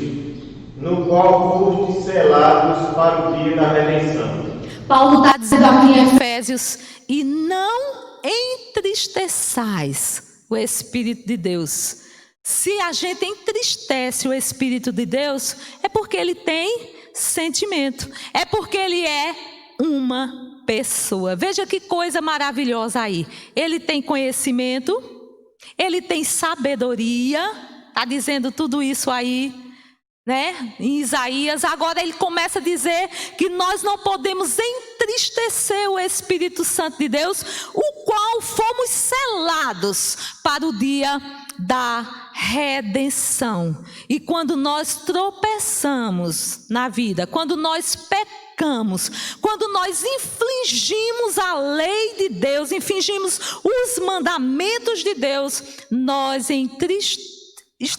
no qual fostes selados para o dia da redenção. Paulo está dizendo aqui em Efésios, e não entristeçais o Espírito de Deus. Se a gente entristece o Espírito de Deus, é porque ele tem sentimento, é porque ele é uma pessoa. Veja que coisa maravilhosa aí. Ele tem conhecimento, ele tem sabedoria, está dizendo tudo isso aí, né? Em Isaías. Agora ele começa a dizer que nós não podemos entristecer o Espírito Santo de Deus, o qual fomos selados para o dia da redenção. E quando nós tropeçamos na vida, quando nós pecamos pecamos, quando nós infringimos a lei de Deus, infringimos os mandamentos de Deus, nós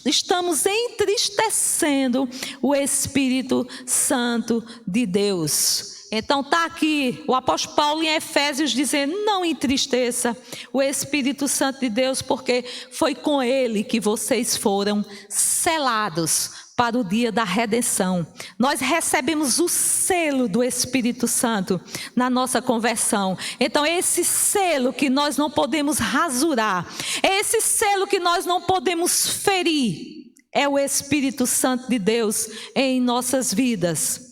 estamos entristecendo o Espírito Santo de Deus. Então está aqui o apóstolo Paulo em Efésios dizendo: não entristeça o Espírito Santo de Deus, porque foi com ele que vocês foram selados para o dia da redenção. Nós recebemos o selo do Espírito Santo na nossa conversão. Então esse selo que nós não podemos rasurar, esse selo que nós não podemos ferir, é o Espírito Santo de Deus em nossas vidas.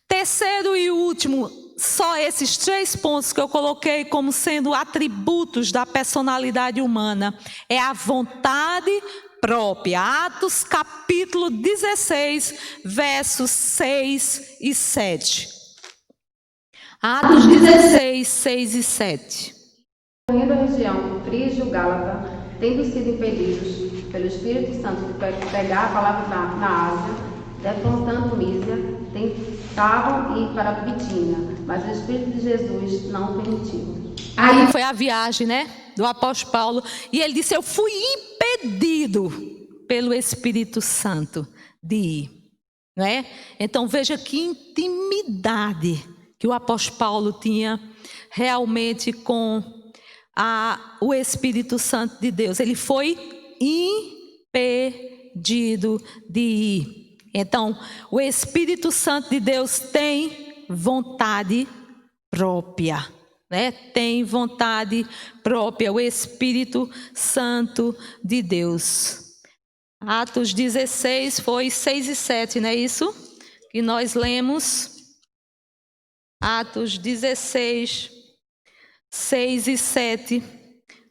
Terceiro e último, só esses 3 pontos que eu coloquei como sendo atributos da personalidade humana, é a vontade própria. Atos capítulo 16, versos 6 e 7. Atos 16, 6 e 7. Correndo a região Frígio-Gálata, tendo sido impedidos pelo Espírito Santo de pregar a palavra na Ásia, defrontando Mísia, tentavam ir para Bitínia, mas o Espírito de Jesus não permitiu. Aí foi a viagem, do apóstolo Paulo, e ele disse: eu fui impedido pelo Espírito Santo de ir, não é? Então veja que intimidade que o apóstolo Paulo tinha realmente com o Espírito Santo de Deus. Ele foi impedido de ir. Então, o Espírito Santo de Deus tem vontade própria, Tem vontade própria, o Espírito Santo de Deus. Atos 16 foi 6 e 7, não é isso? Que nós lemos. Atos 16, 6 e 7,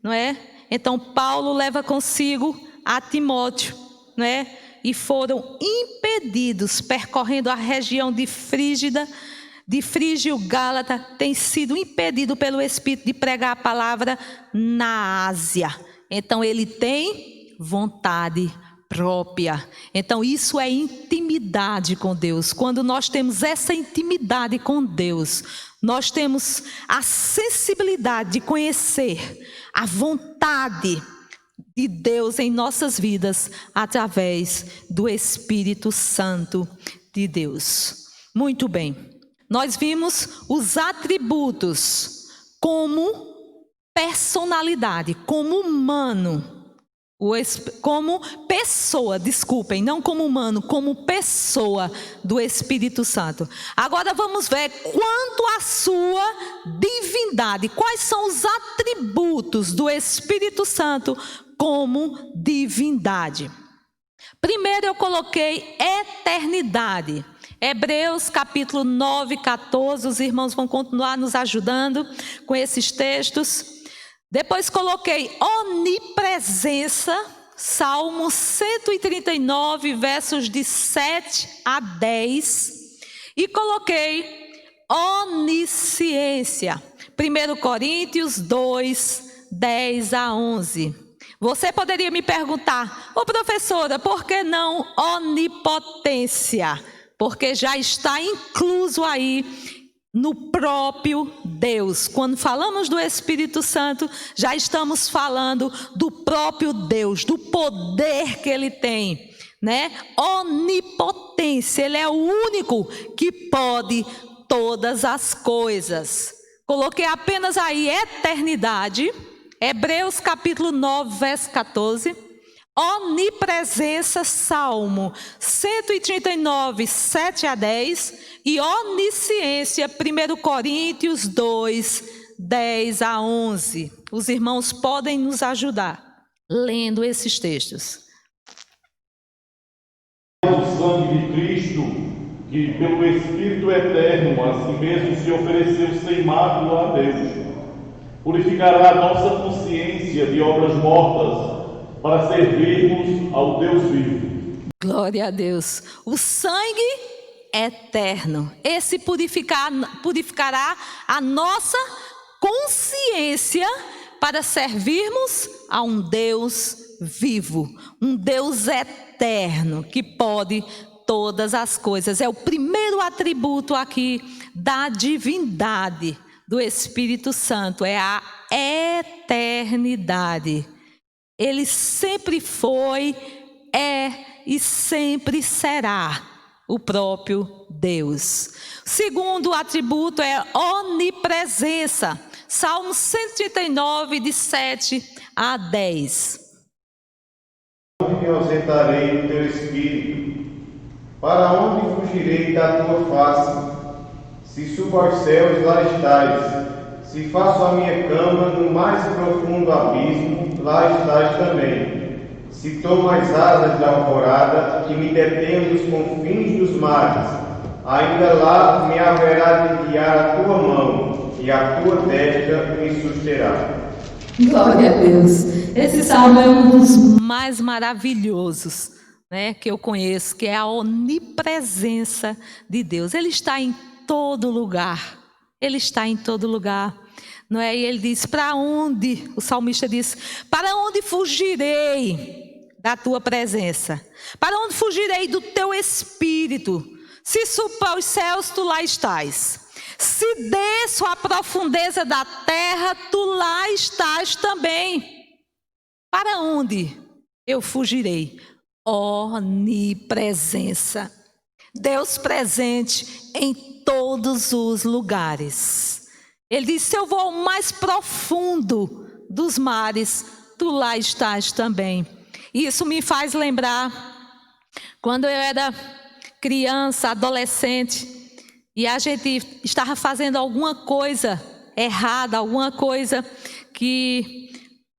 não é? Então, Paulo leva consigo a Timóteo, não é? E foram impedidos, percorrendo a região de Frígio-Gálata, tem sido impedido pelo Espírito de pregar a palavra na Ásia. Então ele tem vontade própria. Então isso é intimidade com Deus. Quando nós temos essa intimidade com Deus, nós temos a sensibilidade de conhecer a vontade de Deus em nossas vidas através do Espírito Santo de Deus. Muito bem, nós vimos os atributos como personalidade, como humano, como pessoa, não como humano, como pessoa do Espírito Santo. Agora vamos ver quanto à sua divindade, quais são os atributos do Espírito Santo como divindade. Primeiro eu coloquei eternidade. Hebreus capítulo 9, 14, os irmãos vão continuar nos ajudando com esses textos. Depois coloquei onipresença, Salmo 139, versos de 7 a 10. E coloquei onisciência, 1 Coríntios 2, 10 a 11. Você poderia me perguntar: professora, por que não onipotência? Porque já está incluso aí no próprio Deus. Quando falamos do Espírito Santo, já estamos falando do próprio Deus, do poder que ele tem, Onipotência, ele é o único que pode todas as coisas. Coloquei apenas aí eternidade, Hebreus capítulo 9, verso 14. Onipresença, Salmo 139, 7 a 10. E onisciência, 1 Coríntios 2, 10 a 11. Os irmãos podem nos ajudar lendo esses textos. O sangue de Cristo, que pelo Espírito Eterno a si mesmo se ofereceu sem mácula a Deus, purificará a nossa consciência de obras mortas, para servirmos ao Deus vivo. Glória a Deus. O sangue eterno, esse purificará a nossa consciência para servirmos a um Deus vivo, um Deus eterno que pode todas as coisas. É o primeiro atributo aqui da divindade do Espírito Santo, é a eternidade. Ele sempre foi, é e sempre será o próprio Deus. O segundo atributo é onipresença. Salmo 139, de 7 a 10. Onde me ausentarei do teu espírito? Para onde fugirei da tua face? Se subo aos céus, lá estás. Se faço a minha cama no mais profundo abismo, lá estás também. Se tomo as asas da alvorada, que me detenho nos confins dos mares, ainda lá me haverá de guiar a tua mão, e a tua destra me susterá. Glória a Deus. Esse salmo é um dos mais maravilhosos, né, que eu conheço, que é a onipresença de Deus. Ele está em todo lugar. Ele está em todo lugar. Não é? E ele diz, para onde? O salmista diz, para onde fugirei da tua presença? Para onde fugirei do teu espírito? Se subo aos céus, tu lá estás. Se desço à profundeza da terra, tu lá estás também. Para onde eu fugirei? Onipresença. Deus presente em todos os lugares. Ele diz, se eu vou ao mais profundo dos mares, tu lá estás também. Isso me faz lembrar, quando eu era criança, adolescente, e a gente estava fazendo alguma coisa errada, alguma coisa que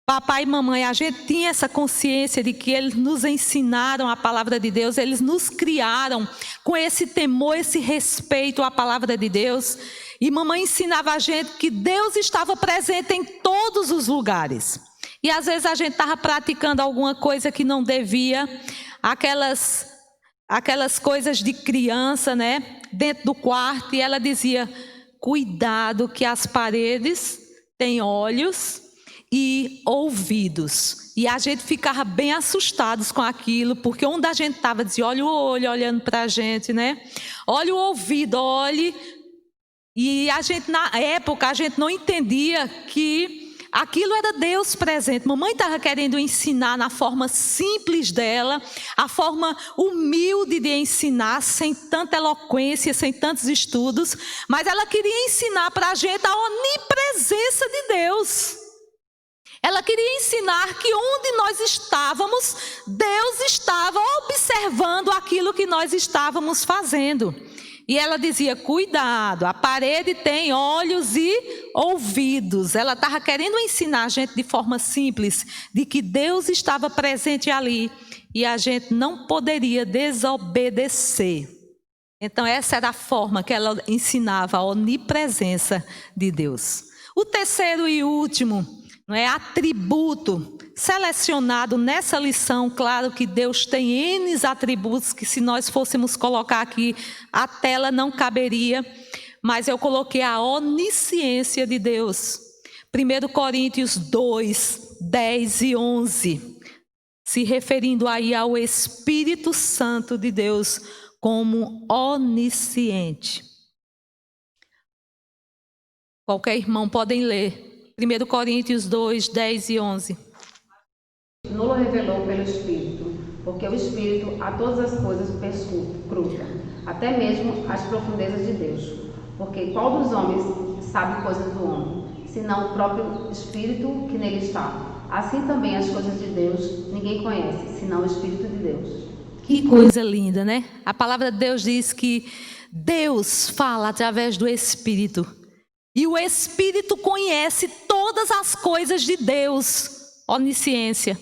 papai e mamãe, a gente tinha essa consciência de que eles nos ensinaram a palavra de Deus, eles nos criaram com esse temor, esse respeito à palavra de Deus. E mamãe ensinava a gente que Deus estava presente em todos os lugares. E às vezes a gente estava praticando alguma coisa que não devia, aquelas coisas de criança, né, dentro do quarto, e ela dizia, cuidado que as paredes têm olhos e ouvidos. E a gente ficava bem assustados com aquilo, porque onde a gente estava, dizia, olha o olho olhando para a gente, né? Olha o ouvido, olhe. E a gente, na época, a gente não entendia que aquilo era Deus presente. Mamãe estava querendo ensinar na forma simples dela, a forma humilde de ensinar, sem tanta eloquência, sem tantos estudos, mas ela queria ensinar para a gente a onipresença de Deus. Ela queria ensinar que onde nós estávamos, Deus estava observando aquilo que nós estávamos fazendo. E ela dizia, cuidado, a parede tem olhos e ouvidos. Ela estava querendo ensinar a gente de forma simples, de que Deus estava presente ali e a gente não poderia desobedecer. Então essa era a forma que ela ensinava a onipresença de Deus. O terceiro e último, não é, atributo selecionado nessa lição. Claro que Deus tem N atributos que, se nós fôssemos colocar aqui, a tela não caberia, mas eu coloquei a onisciência de Deus. 1 Coríntios 2, 10 e 11, se referindo aí ao Espírito Santo de Deus como onisciente. Qualquer irmão podem ler. 1 Coríntios 2, 10 e 11. Nulo revelou pelo Espírito, porque o Espírito a todas as coisas perscruta, até mesmo as profundezas de Deus. Porque qual dos homens sabe coisas do homem, senão o próprio Espírito que nele está? Assim também as coisas de Deus ninguém conhece, senão o Espírito de Deus. Que coisa linda, né? A palavra de Deus diz que Deus fala através do Espírito. E o Espírito conhece todas as coisas de Deus. Onisciência.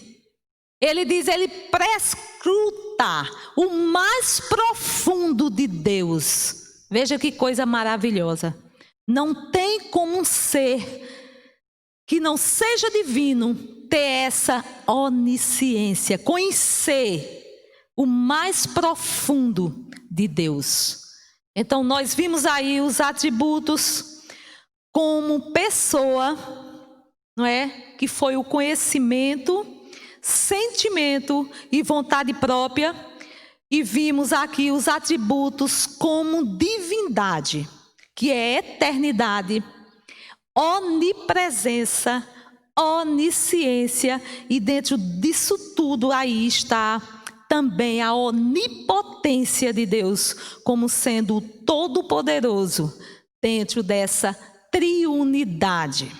Ele diz, ele prescruta o mais profundo de Deus. Veja que coisa maravilhosa. Não tem como um ser que não seja divino ter essa onisciência, conhecer o mais profundo de Deus. Então nós vimos aí os atributos como pessoa, não é? Que foi o conhecimento, sentimento e vontade própria. E vimos aqui os atributos como divindade, que é eternidade, onipresença, onisciência, e dentro disso tudo aí está também a onipotência de Deus, como sendo o Todo-Poderoso dentro dessa triunidade.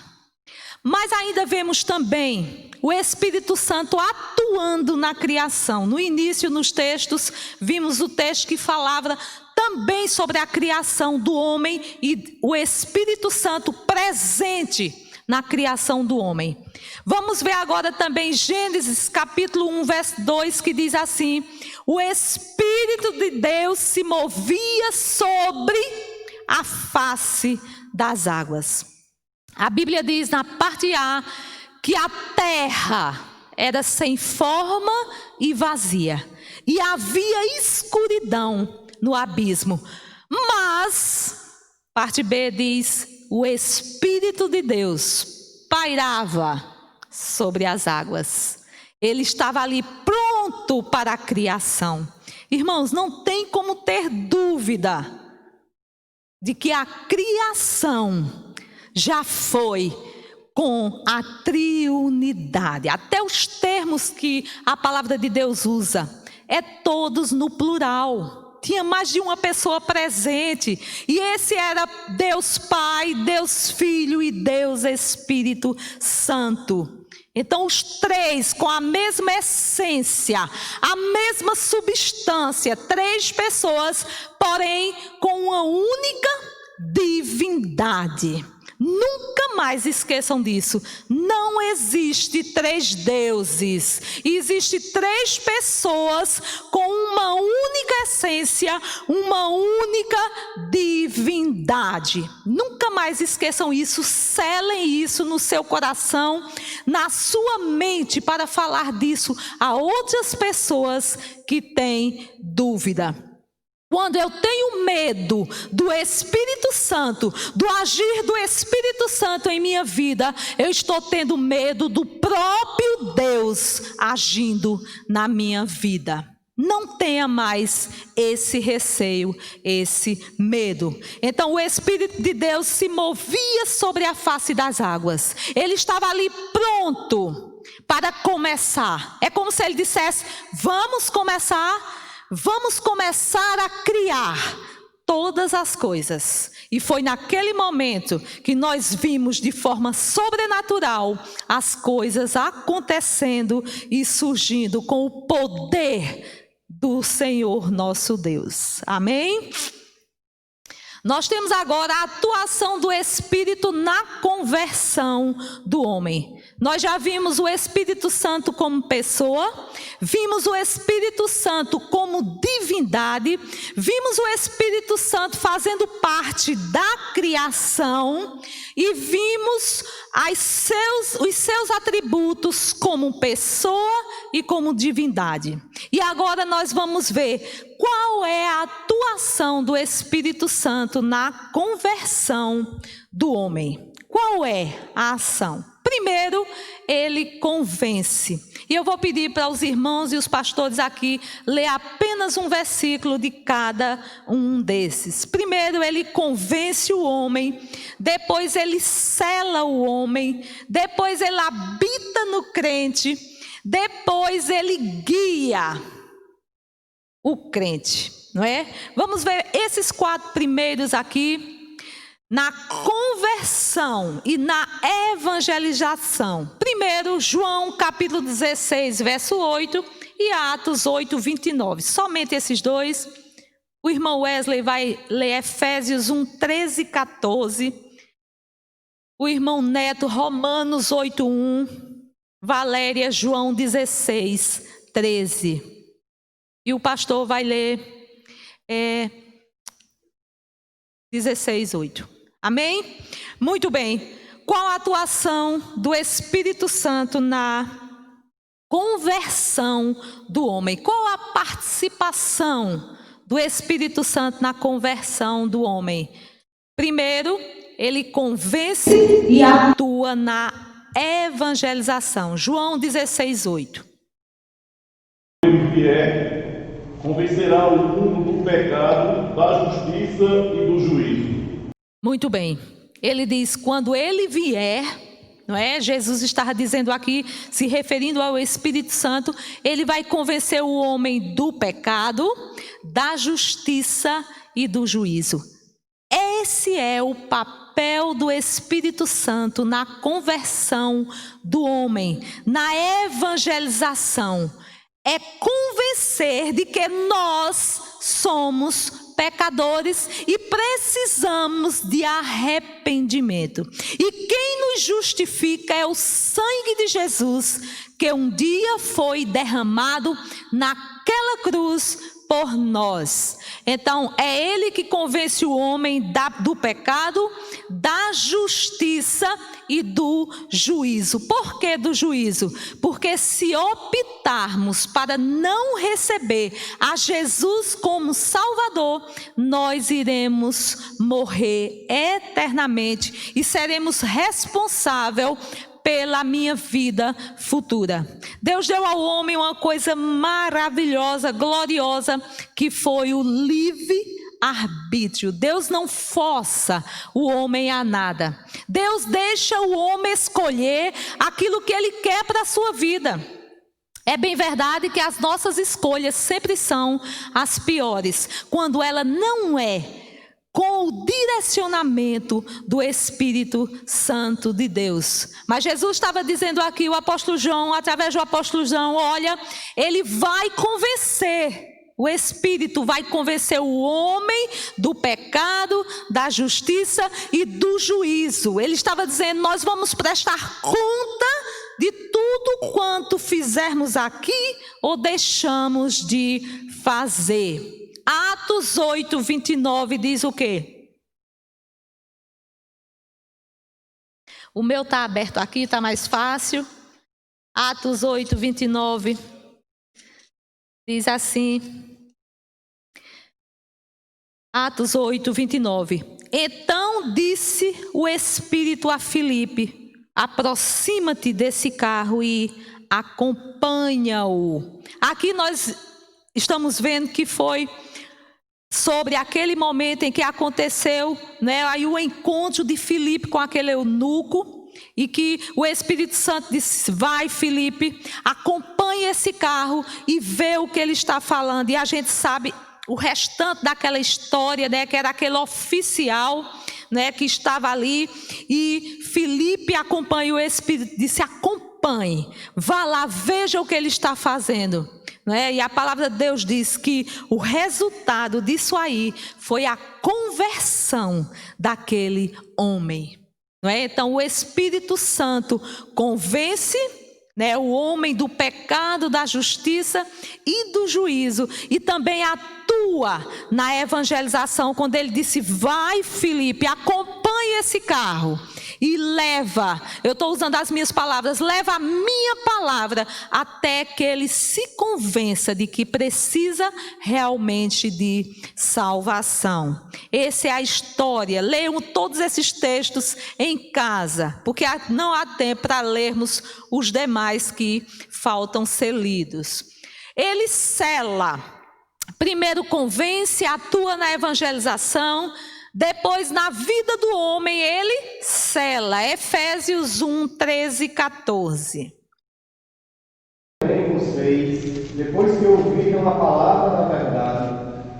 Mas ainda vemos também o Espírito Santo atuando na criação. No início, nos textos, vimos o texto que falava também sobre a criação do homem e o Espírito Santo presente na criação do homem. Vamos ver agora também Gênesis capítulo 1, verso 2, que diz assim: o Espírito de Deus se movia sobre a face das águas. A Bíblia diz na parte A que a terra era sem forma e vazia, e havia escuridão no abismo. Mas, parte B diz, o Espírito de Deus pairava sobre as águas. Ele estava ali pronto para a criação. Irmãos, não tem como ter dúvida de que a criação já foi com a triunidade. Até os termos que a palavra de Deus usa, é todos no plural. Tinha mais de uma pessoa presente. E esse era Deus Pai, Deus Filho e Deus Espírito Santo. Então os três com a mesma essência, a mesma substância, três pessoas, porém com uma única divindade. Nunca mais esqueçam disso. Não existe três deuses. Existe três pessoas com uma única essência, uma única divindade. Nunca mais esqueçam isso. Selem isso no seu coração, na sua mente, para falar disso a outras pessoas que têm dúvida. Quando eu tenho medo do Espírito Santo, do agir do Espírito Santo em minha vida, eu estou tendo medo do próprio Deus agindo na minha vida. Não tenha mais esse receio, esse medo. Então o Espírito de Deus se movia sobre a face das águas. Ele estava ali pronto para começar. É como se ele dissesse: vamos começar a criar todas as coisas. E foi naquele momento que nós vimos de forma sobrenatural as coisas acontecendo e surgindo com o poder do Senhor nosso Deus. Amém? Nós temos agora a atuação do Espírito na conversão do homem. Nós já vimos o Espírito Santo como pessoa, vimos o Espírito Santo como divindade, vimos o Espírito Santo fazendo parte da criação e vimos os seus atributos como pessoa e como divindade. E agora nós vamos ver qual é a atuação do Espírito Santo na conversão do homem. Qual é a ação? Primeiro, ele convence. E eu vou pedir para os irmãos e os pastores aqui ler apenas um versículo de cada um desses. Primeiro, ele convence o homem. Depois, ele sela o homem. Depois, ele habita no crente. Depois, ele guia o crente, não é? Vamos ver esses 4 primeiros aqui. Na conversão e na evangelização. Primeiro, João capítulo 16, verso 8 e Atos 8, 29. Somente esses dois. O irmão Wesley vai ler Efésios 1, 13 e 14. O irmão Neto, Romanos 8, 1. Valéria, João 16, 13. E o pastor vai ler 16, 8. Amém? Muito bem. Qual a atuação do Espírito Santo na conversão do homem? Qual a participação do Espírito Santo na conversão do homem? Primeiro, ele convence e atua na evangelização. João 16, 8. O que é, convencerá o mundo do pecado, da justiça e do juízo. Muito bem. Ele diz, quando ele vier, não é? Jesus estava dizendo aqui, se referindo ao Espírito Santo, ele vai convencer o homem do pecado, da justiça e do juízo. Esse é o papel do Espírito Santo na conversão do homem, na evangelização. É convencer de que nós somos pecadores e precisamos de arrependimento. E quem nos justifica é o sangue de Jesus, que um dia foi derramado naquela cruz por nós. Então, é ele que convence o homem do pecado, da justiça e do juízo. Por que do juízo? Porque se optarmos para não receber a Jesus como Salvador, nós iremos morrer eternamente e seremos responsáveis pela minha vida futura. Deus deu ao homem uma coisa maravilhosa, gloriosa, que foi o livre-arbítrio. Deus não força o homem a nada. Deus deixa o homem escolher aquilo que ele quer para a sua vida. É bem verdade que as nossas escolhas sempre são as piores, quando ela não é com o direcionamento do Espírito Santo de Deus. Mas Jesus estava dizendo aqui, o apóstolo João, através do apóstolo João, olha, ele vai convencer, o Espírito vai convencer o homem do pecado, da justiça e do juízo. Ele estava dizendo, nós vamos prestar conta de tudo quanto fizermos aqui ou deixamos de fazer. Atos 8, 29 diz o quê? O meu está aberto aqui, está mais fácil. Atos 8, 29 diz assim. Atos 8, 29. Então disse o Espírito a Filipe, aproxima-te desse carro e acompanha-o. Aqui nós estamos vendo que foi sobre aquele momento em que aconteceu, né, aí o encontro de Filipe com aquele eunuco, e que o Espírito Santo disse, vai Filipe, acompanhe esse carro e vê o que ele está falando. E a gente sabe o restante daquela história, né, que era aquele oficial, né, que estava ali, e Filipe acompanha o Espírito, disse, acompanhe, vá lá, veja o que ele está fazendo. E a palavra de Deus diz que o resultado disso aí foi a conversão daquele homem. Então o Espírito Santo convence, o homem do pecado, da justiça e do juízo, e também atua na evangelização, quando ele disse, vai Filipe, acompanhe esse carro e leva, eu estou usando as minhas palavras, leva a minha palavra até que ele se convença de que precisa realmente de salvação. Essa é a história. Leiam todos esses textos em casa, porque não há tempo para lermos os demais que faltam ser lidos. Ele sela, primeiro convence, atua na evangelização, depois, na vida do homem, ele sela. Efésios 1, 13 e 14. Também vocês, depois que ouviram a palavra da verdade,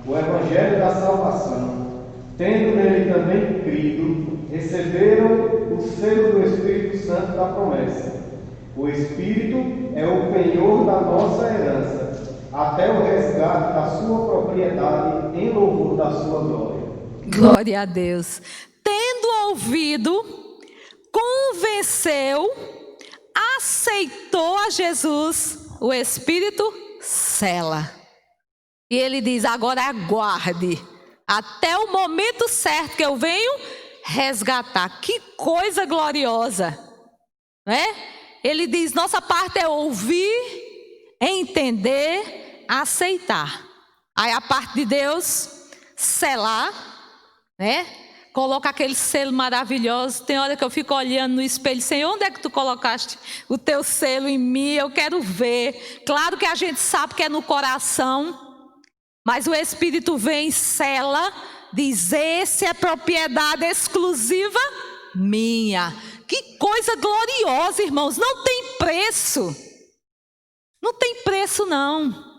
o evangelho da salvação, tendo nele também crido, receberam o selo do Espírito Santo da promessa. O Espírito é o penhor da nossa herança, até o resgate da sua propriedade em louvor da sua glória. Glória a Deus. Tendo ouvido, convenceu, aceitou a Jesus, o Espírito sela. E ele diz, agora aguarde, até o momento certo que eu venho resgatar. Que coisa gloriosa, Ele diz, nossa parte é ouvir, entender, aceitar. Aí a parte de Deus, selar, coloca aquele selo maravilhoso. Tem hora que eu fico olhando no espelho, Senhor, onde é que tu colocaste o teu selo em mim? Eu quero ver. Claro que a gente sabe que é no coração, mas o Espírito vem e sela, diz: esse é propriedade exclusiva minha. Que coisa gloriosa, irmãos, não tem preço. Não tem preço, não.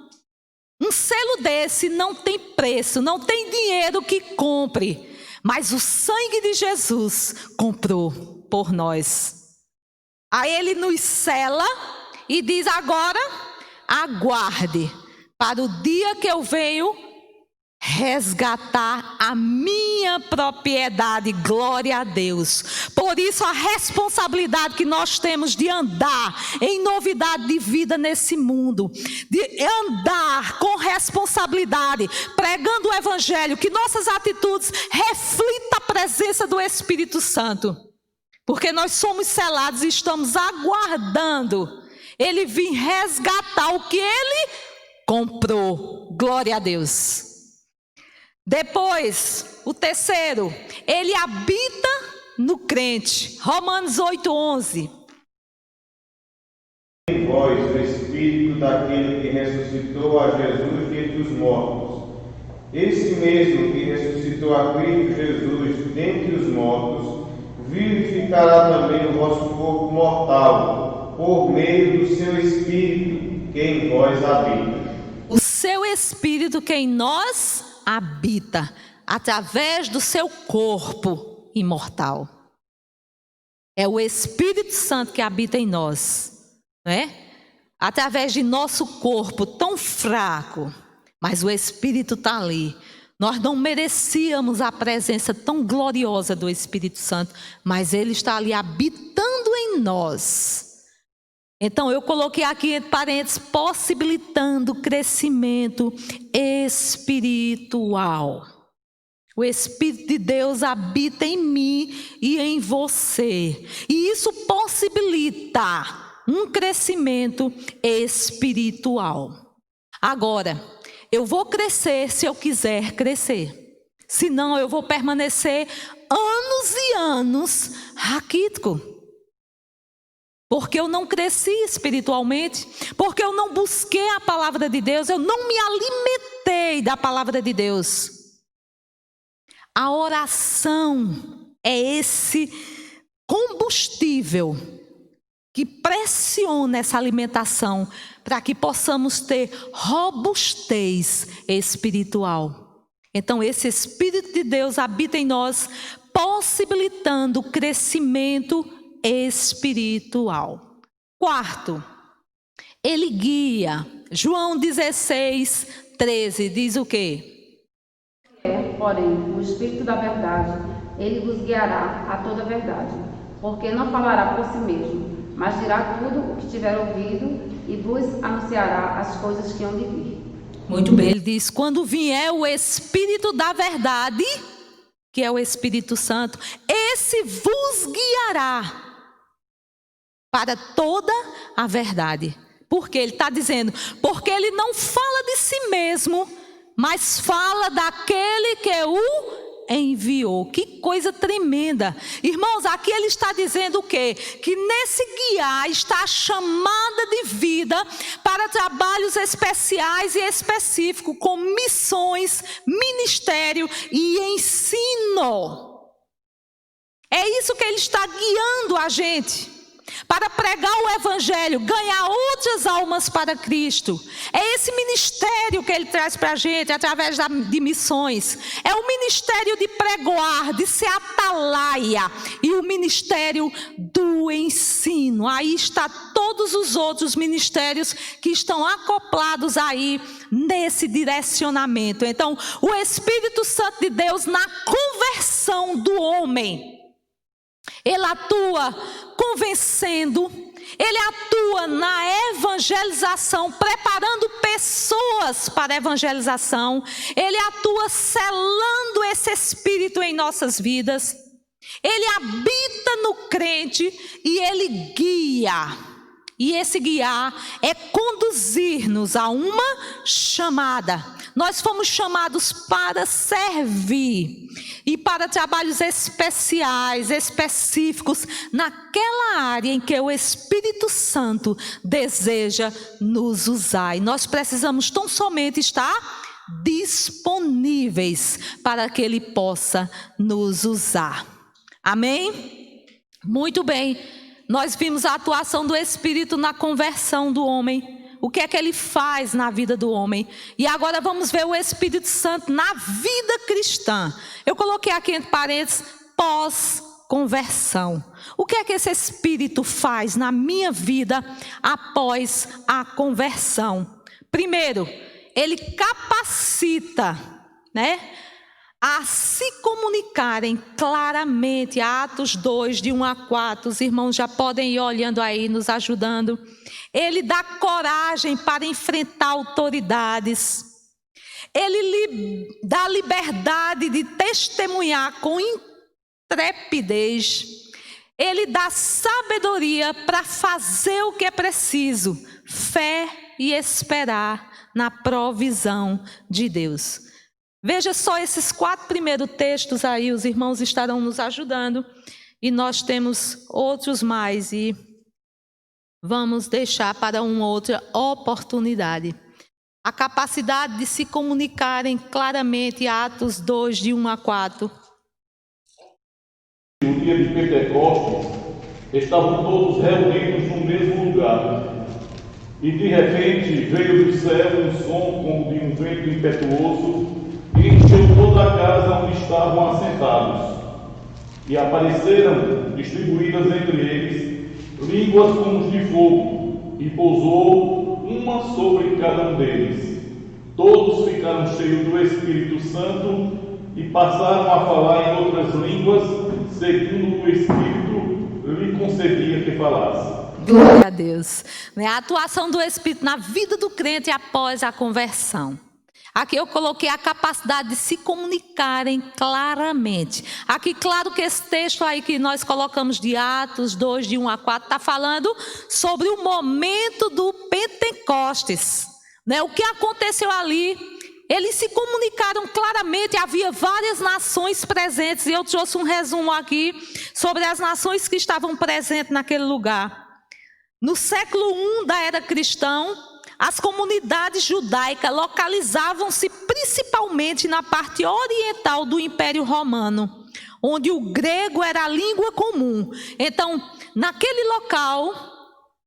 Um selo desse não tem preço, não tem dinheiro que compre. Mas o sangue de Jesus comprou por nós. Aí ele nos sela e diz: agora aguarde para o dia que eu venho resgatar a minha propriedade. Glória a Deus. Por isso a responsabilidade que nós temos de andar em novidade de vida nesse mundo, de andar com responsabilidade, pregando o evangelho, que nossas atitudes reflitam a presença do Espírito Santo, porque nós somos selados e estamos aguardando ele vir resgatar o que ele comprou. Glória a Deus. Depois, o terceiro, ele habita no crente. Romanos 8:11. Em vós o Espírito daquele que ressuscitou a Jesus dentre os mortos. Esse mesmo que ressuscitou a Cristo Jesus dentre os mortos, vivificará também o vosso corpo mortal, por meio do seu Espírito que em vós habita. O seu Espírito que em nós habita, através do seu corpo imortal. É o Espírito Santo que habita em nós, não é? Através de nosso corpo tão fraco, mas o Espírito está ali. Nós não merecíamos a presença tão gloriosa do Espírito Santo, mas ele está ali habitando em nós. Então eu coloquei aqui entre parênteses: possibilitando o crescimento espiritual. O Espírito de Deus habita em mim e em você. E isso possibilita um crescimento espiritual. Agora, eu vou crescer se eu quiser crescer. Senão eu vou permanecer anos e anos raquítico. Porque eu não cresci espiritualmente, porque eu não busquei a palavra de Deus, eu não me alimentei da palavra de Deus. A oração é esse combustível que pressiona essa alimentação para que possamos ter robustez espiritual. Então esse Espírito de Deus habita em nós, possibilitando o crescimento espiritual. Quarto, ele guia. João 16:13 diz o quê? Porém, o Espírito da verdade, ele vos guiará a toda a verdade, porque não falará por si mesmo, mas dirá tudo o que tiver ouvido e vos anunciará as coisas que hão de vir. Muito bem, ele diz: quando vier o Espírito da verdade, que é o Espírito Santo, esse vos guiará para toda a verdade. Porque ele está dizendo, porque ele não fala de si mesmo, mas fala daquele que o enviou. Que coisa tremenda. Irmãos, aqui ele está dizendo o quê? Que nesse guiar está a chamada de vida para trabalhos especiais e específicos, com missões, ministério e ensino. É isso que ele está guiando a gente, para pregar o evangelho, ganhar outras almas para Cristo. É esse ministério que ele traz para a gente através de missões. É o ministério de pregoar, de ser atalaia, e o ministério do ensino. Aí está todos os outros ministérios que estão acoplados aí nesse direcionamento. Então, o Espírito Santo de Deus na conversão do homem, ele atua convencendo, ele atua na evangelização, preparando pessoas para a evangelização, ele atua selando esse Espírito em nossas vidas, ele habita no crente e ele guia. E esse guiar é conduzir-nos a uma chamada. Nós fomos chamados para servir e para trabalhos especiais, específicos, naquela área em que o Espírito Santo deseja nos usar. E nós precisamos tão somente estar disponíveis para que Ele possa nos usar. Amém? Muito bem. Nós vimos a atuação do Espírito na conversão do homem. O que é que ele faz na vida do homem? E agora vamos ver o Espírito Santo na vida cristã. Eu coloquei aqui entre parênteses, pós-conversão. O que é que esse Espírito faz na minha vida após a conversão? Primeiro, ele capacita, a se comunicarem claramente. Atos 2, de 1 a 4, os irmãos já podem ir olhando aí, nos ajudando. Ele dá coragem para enfrentar autoridades. Ele dá liberdade de testemunhar com intrepidez. Ele dá sabedoria para fazer o que é preciso, fé e esperar na provisão de Deus. Veja só esses 4 primeiros textos aí, os irmãos estarão nos ajudando. E nós temos outros mais e vamos deixar para uma outra oportunidade. A capacidade de se comunicarem claramente, Atos 2, de 1 a 4. No dia de Pentecostes, estavam todos reunidos no mesmo lugar. E de repente veio do céu um som como de um vento impetuoso e encheu toda a casa onde estavam assentados. E apareceram, distribuídas entre eles, línguas como de fogo, e pousou uma sobre cada um deles. Todos ficaram cheios do Espírito Santo e passaram a falar em outras línguas, segundo o Espírito lhe concedia que falasse. Glória a Deus. A atuação do Espírito na vida do crente após a conversão. Aqui eu coloquei a capacidade de se comunicarem claramente. Aqui, claro que esse texto aí que nós colocamos de Atos 2, de 1 a 4, está falando sobre o momento do Pentecostes. O que aconteceu ali? Eles se comunicaram claramente, havia várias nações presentes. E eu trouxe um resumo aqui sobre as nações que estavam presentes naquele lugar. No século I da era cristã, as comunidades judaicas localizavam-se principalmente na parte oriental do Império Romano, onde o grego era a língua comum. Então, naquele local,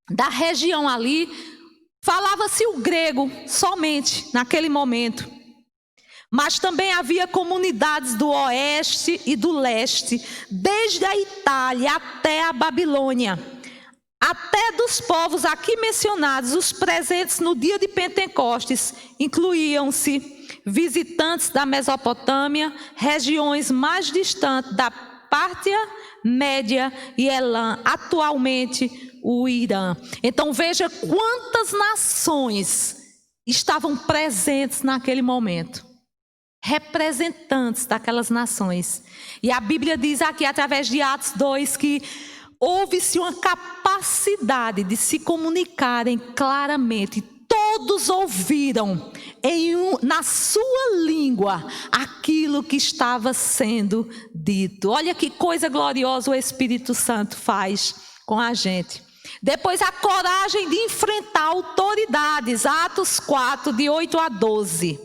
da região ali, falava-se o grego somente naquele momento. Mas também havia comunidades do oeste e do leste, desde a Itália até a Babilônia. Até dos povos aqui mencionados, os presentes no dia de Pentecostes incluíam-se visitantes da Mesopotâmia, regiões mais distantes da Pártia Média e Elã, atualmente o Irã. Então veja quantas nações estavam presentes naquele momento. Representantes daquelas nações. E a Bíblia diz aqui, através de Atos 2, que houve-se uma capacidade de se comunicarem claramente. Todos ouviram na sua língua aquilo que estava sendo dito. Olha que coisa gloriosa o Espírito Santo faz com a gente. Depois, a coragem de enfrentar autoridades. Atos 4, de 8 a 12.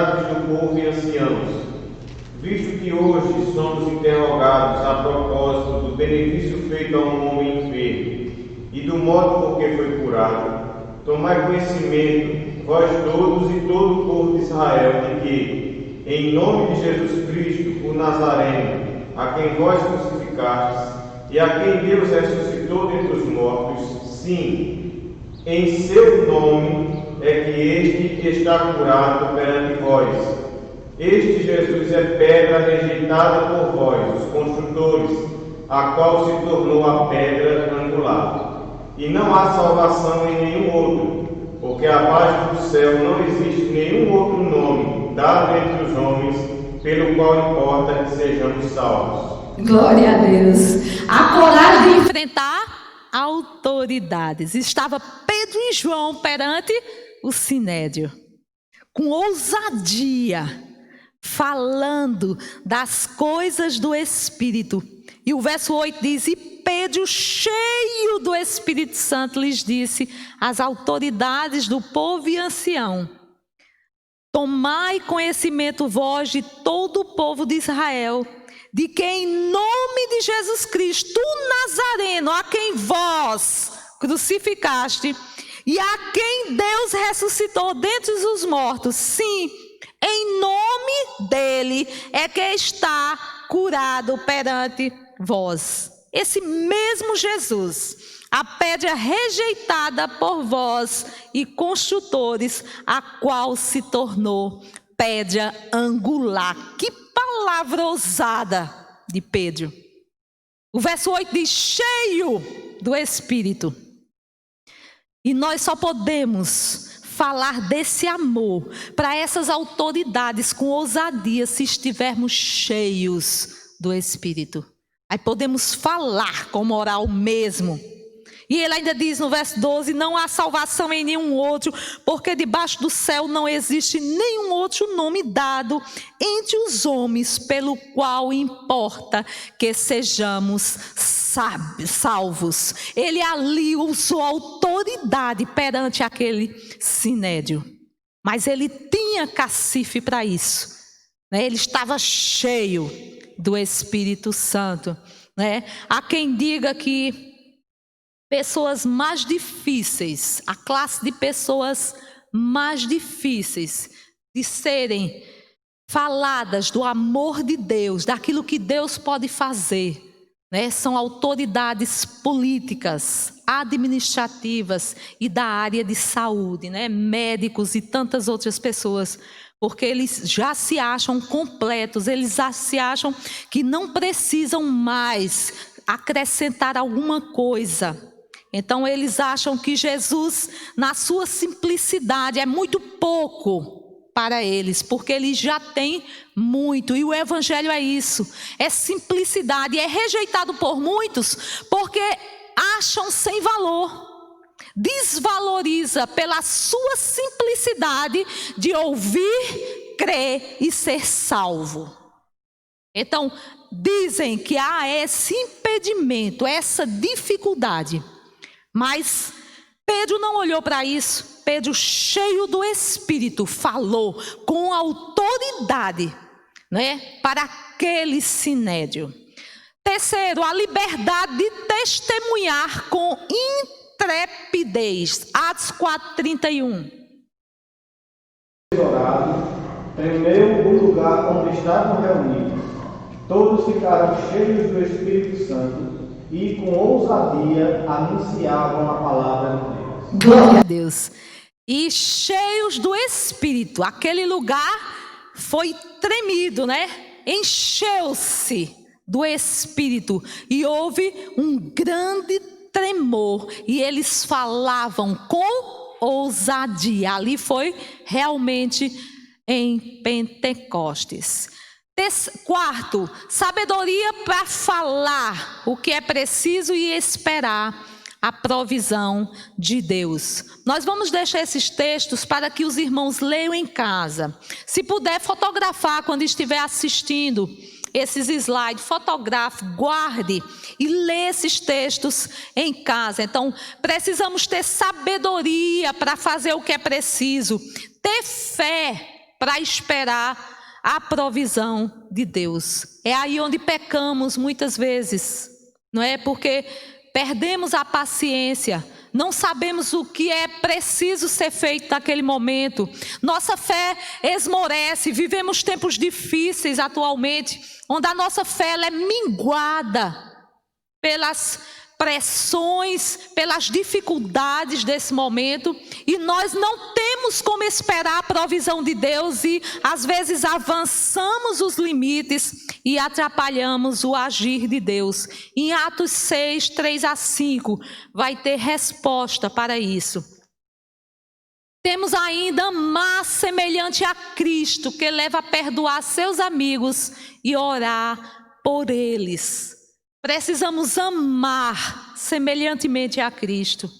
Do povo e anciãos, visto que hoje somos interrogados a propósito do benefício feito a um homem enfermo e do modo por que foi curado, tomai conhecimento, vós todos e todo o povo de Israel, de que, em nome de Jesus Cristo, o Nazareno, a quem vós crucificastes e a quem Deus ressuscitou dentre os mortos, sim, em seu nome é que este está curado perante vós. Este Jesus é pedra rejeitada por vós, os construtores, a qual se tornou a pedra angular. E não há salvação em nenhum outro, porque abaixo do céu não existe nenhum outro nome dado entre os homens, pelo qual importa que sejamos salvos. Glória a Deus. A coragem de enfrentar autoridades. Estava Pedro e João perante o Sinédrio, com ousadia, falando das coisas do Espírito. E o verso 8 diz: e Pedro, cheio do Espírito Santo, lhes disse às autoridades do povo e ancião: tomai conhecimento vós de todo o povo de Israel, de que em nome de Jesus Cristo, o Nazareno, a quem vós crucificaste, e a quem Deus ressuscitou dentre os mortos, sim, em nome dele é que está curado perante vós. Esse mesmo Jesus, a pedra rejeitada por vós e construtores, a qual se tornou pedra angular. Que palavra ousada de Pedro. O verso 8 diz: cheio do Espírito. E nós só podemos falar desse amor para essas autoridades com ousadia se estivermos cheios do Espírito. Aí podemos falar com moral mesmo. E ele ainda diz no verso 12: não há salvação em nenhum outro, porque debaixo do céu não existe nenhum outro nome dado entre os homens pelo qual importa que sejamos salvos. Ele ali usou autoridade perante aquele sinédrio, mas ele tinha cacife para isso, né? Ele estava cheio do Espírito Santo, né? Há quem diga que pessoas mais difíceis, a classe de pessoas mais difíceis de serem faladas do amor de Deus, daquilo que Deus pode fazer, né? São autoridades políticas, administrativas e da área de saúde, né? Médicos e tantas outras pessoas, porque eles já se acham completos, eles já se acham que não precisam mais acrescentar alguma coisa. Então eles acham que Jesus, na sua simplicidade, é muito pouco para eles, porque eles já têm muito. E o evangelho é isso, é simplicidade, é rejeitado por muitos porque acham sem valor. Desvaloriza pela sua simplicidade de ouvir, crer e ser salvo. Então dizem que há esse impedimento, essa dificuldade. Mas Pedro não olhou para isso. Pedro, cheio do Espírito, falou com autoridade, né, para aquele sinédrio. Terceiro, a liberdade de testemunhar com intrepidez. Atos 4:31. Tremeu o lugar onde estavam reunidos. Todos ficaram cheios do Espírito Santo e com ousadia anunciavam a palavra de Deus. Glória a Deus. E cheios do Espírito, aquele lugar foi tremido, né? Encheu-se do Espírito e houve um grande tremor e eles falavam com ousadia. Ali foi realmente em Pentecostes. Quarto, sabedoria para falar o que é preciso e esperar a provisão de Deus. Nós vamos deixar esses textos para que os irmãos leiam em casa. Se puder fotografar quando estiver assistindo esses slides, fotografe, guarde e lê esses textos em casa. Então, precisamos ter sabedoria para fazer o que é preciso, ter fé para esperar a provisão de Deus. É aí onde pecamos muitas vezes, não é? Porque perdemos a paciência, não sabemos o que é preciso ser feito naquele momento. Nossa fé esmorece, vivemos tempos difíceis atualmente, onde a nossa fé ela é minguada pelas pressões, pelas dificuldades desse momento, e nós não temos como esperar a provisão de Deus e às vezes avançamos os limites e atrapalhamos o agir de Deus. Em Atos 6, 3-5 vai ter resposta para isso. Temos ainda amar semelhante a Cristo, que leva a perdoar seus amigos e orar por eles. Precisamos amar semelhantemente a Cristo.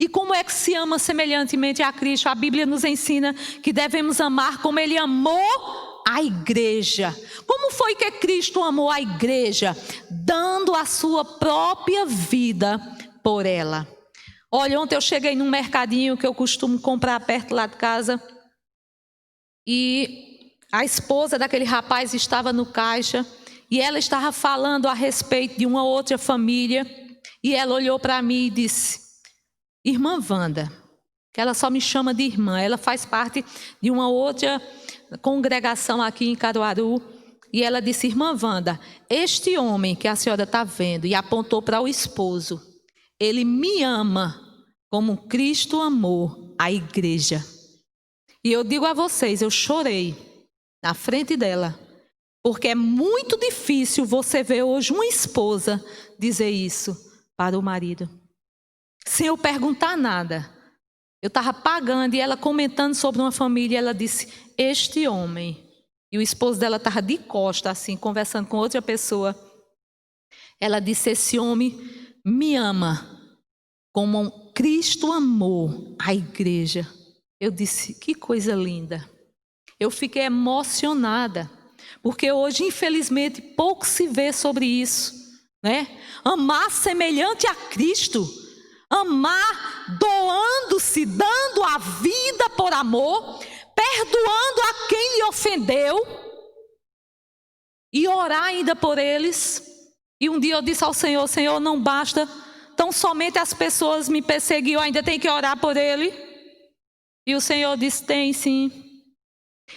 E como é que se ama semelhantemente a Cristo? A Bíblia nos ensina que devemos amar como Ele amou a igreja. Como foi que Cristo amou a igreja, dando a sua própria vida por ela. Olha, ontem eu cheguei num mercadinho que eu costumo comprar perto lá de casa, e a esposa daquele rapaz estava no caixa, e ela estava falando a respeito de uma outra família, e ela olhou para mim e disse: irmã Wanda, que ela só me chama de irmã, ela faz parte de uma outra congregação aqui em Caruaru, e ela disse: irmã Wanda, este homem que a senhora está vendo, e apontou para o esposo, ele me ama como Cristo amou a igreja. E eu digo a vocês, eu chorei na frente dela, porque é muito difícil você ver hoje uma esposa dizer isso para o marido, sem eu perguntar nada. Eu estava pagando e ela comentando sobre uma família, ela disse: este homem, e o esposo dela estava de costa assim, conversando com outra pessoa. Ela disse: esse homem me ama como Cristo amou a igreja. Eu disse: que coisa linda. Eu fiquei emocionada, porque hoje, infelizmente, pouco se vê sobre isso, né? Amar semelhante a Cristo, amar doando-se, dando a vida por amor, perdoando a quem lhe ofendeu, e orar ainda por eles. E um dia eu disse ao Senhor: Senhor, não basta tão somente as pessoas me perseguir, eu ainda tenho que orar por ele. E o Senhor disse: tem sim.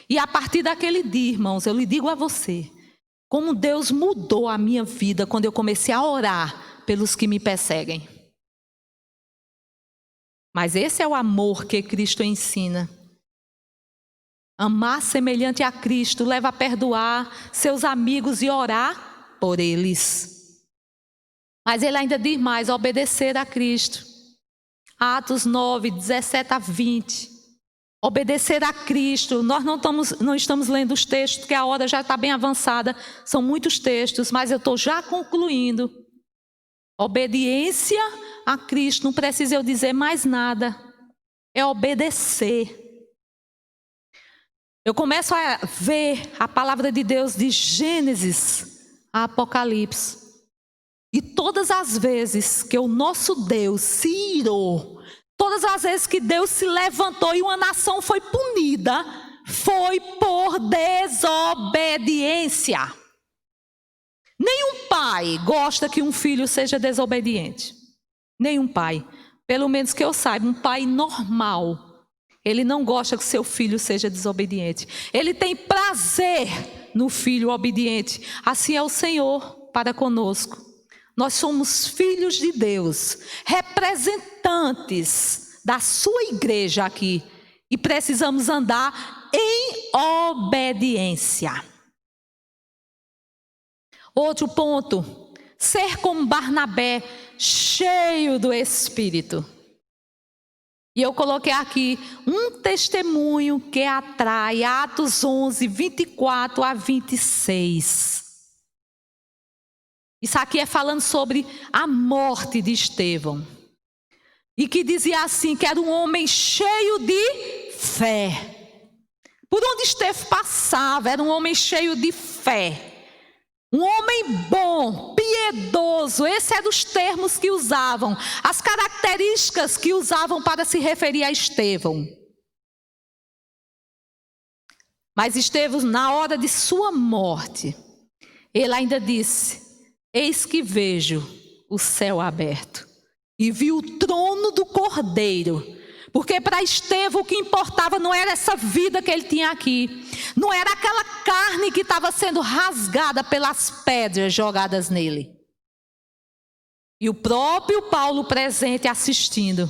E a partir daquele dia, irmãos, eu lhe digo a você, como Deus mudou a minha vida quando eu comecei a orar pelos que me perseguem. Mas esse é o amor que Cristo ensina. Amar semelhante a Cristo leva a perdoar seus amigos e orar por eles. Mas ele ainda diz mais: obedecer a Cristo. Atos 9, 17 a 20. Obedecer a Cristo. Nós não estamos lendo os textos, porque a hora já está bem avançada. São muitos textos, mas eu estou já concluindo. Obediência a Cristo, não precisa eu dizer mais nada. É obedecer. Eu começo a ver a palavra de Deus de Gênesis a Apocalipse. E todas as vezes que o nosso Deus se irou, todas as vezes que Deus se levantou e uma nação foi punida, foi por desobediência. Nenhum pai gosta que um filho seja desobediente. Nenhum pai. Pelo menos que eu saiba, um pai normal, ele não gosta que seu filho seja desobediente. Ele tem prazer no filho obediente. Assim é o Senhor para conosco. Nós somos filhos de Deus, representantes da sua igreja aqui, e precisamos andar em obediência. Outro ponto: ser como Barnabé, cheio do Espírito. E eu coloquei aqui um testemunho que atrai, Atos 11, 24 a 26. Isso aqui é falando sobre a morte de Estevão. E que dizia assim, que era um homem cheio de fé. Por onde Estevão passava, era um homem cheio de fé. Um homem bom, piedoso. Esses eram os termos que usavam, as características que usavam para se referir a Estevão. Mas Estevão, na hora de sua morte, ele ainda disse: eis que vejo o céu aberto e vi o trono do Cordeiro. Porque para Estevão o que importava não era essa vida que ele tinha aqui. Não era aquela carne que estava sendo rasgada pelas pedras jogadas nele. E o próprio Paulo presente assistindo.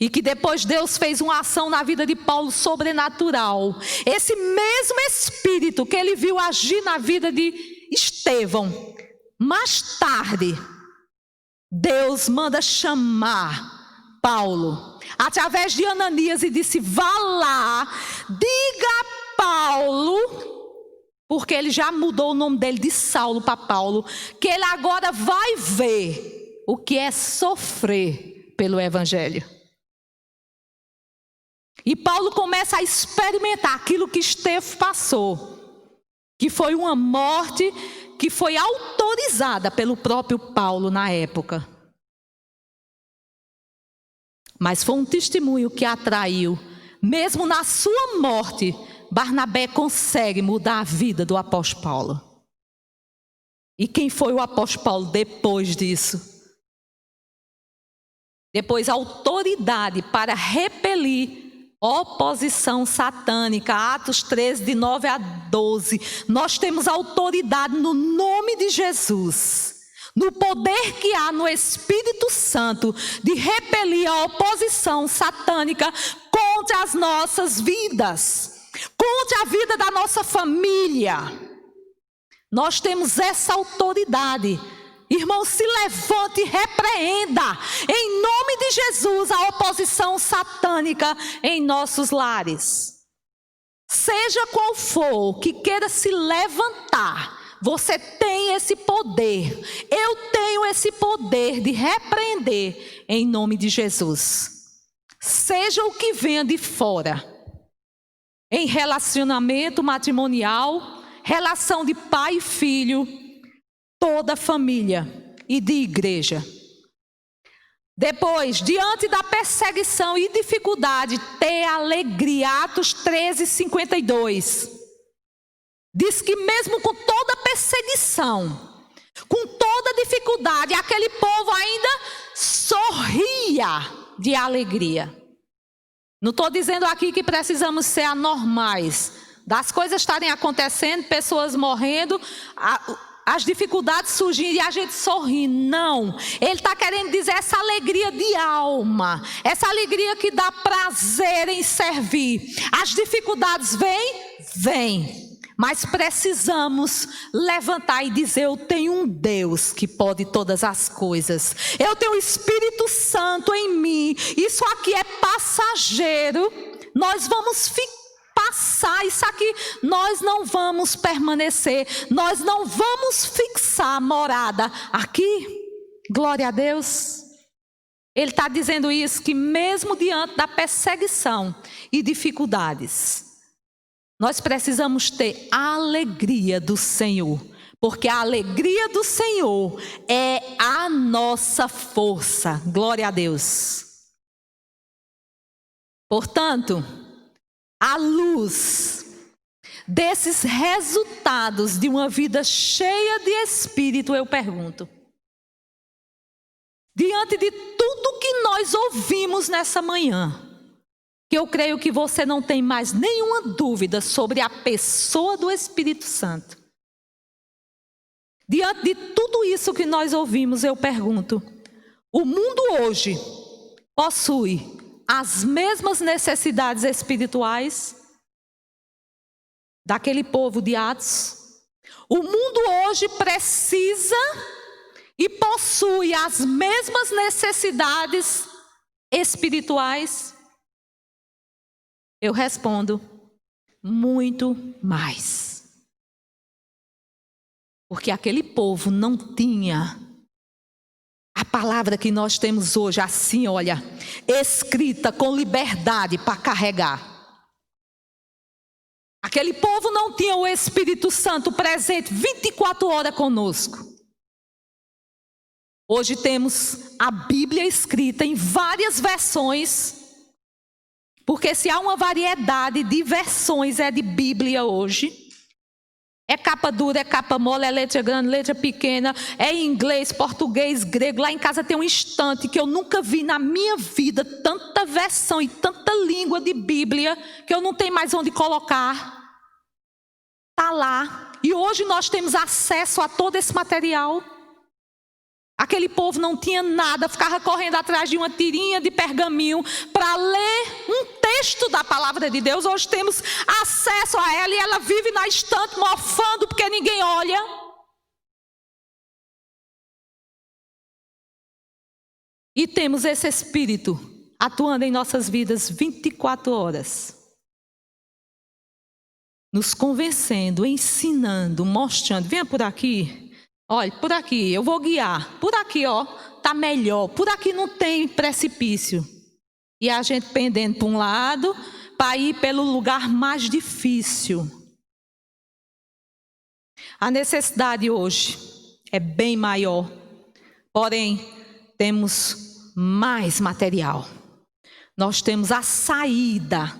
E que depois Deus fez uma ação na vida de Paulo sobrenatural. Esse mesmo Espírito que ele viu agir na vida de Estevão, mais tarde, Deus manda chamar Paulo, através de Ananias, e disse: vá lá, diga a Paulo, porque ele já mudou o nome dele de Saulo para Paulo, que ele agora vai ver o que é sofrer pelo Evangelho. E Paulo começa a experimentar aquilo que Estevão passou. que foi uma morte que foi autorizada pelo próprio Paulo na época. Mas foi um testemunho que atraiu. Mesmo na sua morte, Barnabé consegue mudar a vida do apóstolo Paulo. E quem foi o apóstolo Paulo depois disso? Depois, autoridade para repelir oposição satânica. Atos 13, de 9 a 12. Nós temos autoridade no nome de Jesus, no poder que há no Espírito Santo, de repelir a oposição satânica contra as nossas vidas, contra a vida da nossa família. Nós temos essa autoridade. Irmão, se levante e repreenda, em nome de Jesus, a oposição satânica em nossos lares. Seja qual for que queira se levantar, você tem esse poder. Eu tenho esse poder de repreender em nome de Jesus. Seja o que venha de fora, em relacionamento matrimonial, relação de pai e filho, toda a família e de igreja. Depois, diante da perseguição e dificuldade, ter alegria. Atos 13, 52. Diz que mesmo com toda perseguição, com toda dificuldade, aquele povo ainda sorria de alegria. Não estou dizendo aqui que precisamos ser anormais, das coisas estarem acontecendo, pessoas morrendo, as dificuldades surgindo e a gente sorrindo. Não, ele está querendo dizer essa alegria de alma, essa alegria que dá prazer em servir. As dificuldades vêm, mas precisamos levantar e dizer: eu tenho um Deus que pode todas as coisas, eu tenho o Espírito Santo em mim, isso aqui é passageiro, nós vamos passar, isso aqui nós não vamos permanecer, nós não vamos fixar morada aqui. Glória a Deus. Ele está dizendo isso, que mesmo diante da perseguição e dificuldades, nós precisamos ter a alegria do Senhor, porque a alegria do Senhor é a nossa força. Glória a Deus. Portanto, à luz desses resultados de uma vida cheia de Espírito, eu pergunto, diante de tudo que nós ouvimos nessa manhã, que eu creio que você não tem mais nenhuma dúvida sobre a pessoa do Espírito Santo. Diante de tudo isso que nós ouvimos, eu pergunto: o mundo hoje possui as mesmas necessidades espirituais daquele povo de Atos? O mundo hoje precisa e possui as mesmas necessidades espirituais? Eu respondo: muito mais. Porque aquele povo não tinha a palavra que nós temos hoje, assim, olha, escrita com liberdade para carregar. Aquele povo não tinha o Espírito Santo presente 24 horas conosco. Hoje temos a Bíblia escrita em várias versões, porque se há uma variedade de versões de Bíblia hoje, é capa dura, é capa mole, é letra grande, letra pequena, é em inglês, português, grego. Lá em casa tem um estante que eu nunca vi na minha vida tanta versão e tanta língua de Bíblia que eu não tenho mais onde colocar. Está lá. E hoje nós temos acesso a todo esse material. Aquele povo não tinha nada, ficava correndo atrás de uma tirinha de pergaminho para ler um texto da palavra de Deus. Hoje temos acesso a ela e ela vive na estante mofando porque ninguém olha. E temos esse Espírito atuando em nossas vidas 24 horas. Nos convencendo, ensinando, mostrando. Venha por aqui. Olha, por aqui, eu vou guiar. Por aqui, ó, tá melhor. Por aqui não tem precipício. E a gente pendendo para um lado, para ir pelo lugar mais difícil. A necessidade hoje é bem maior, porém temos mais material. Nós temos a saída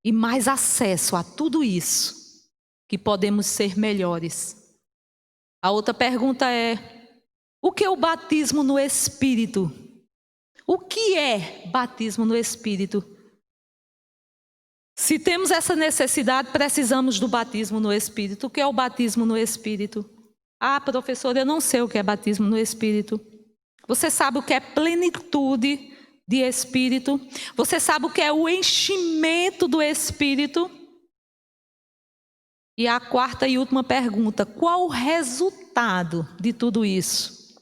e mais acesso a tudo isso, que podemos ser melhores. A outra pergunta é: o que é o batismo no Espírito? O que é batismo no Espírito? Se temos essa necessidade, precisamos do batismo no Espírito. O que é o batismo no Espírito? Ah, professora, eu não sei o que é batismo no Espírito. Você sabe o que é plenitude de Espírito? Você sabe o que é o enchimento do Espírito? E a quarta e última pergunta: qual o resultado de tudo isso?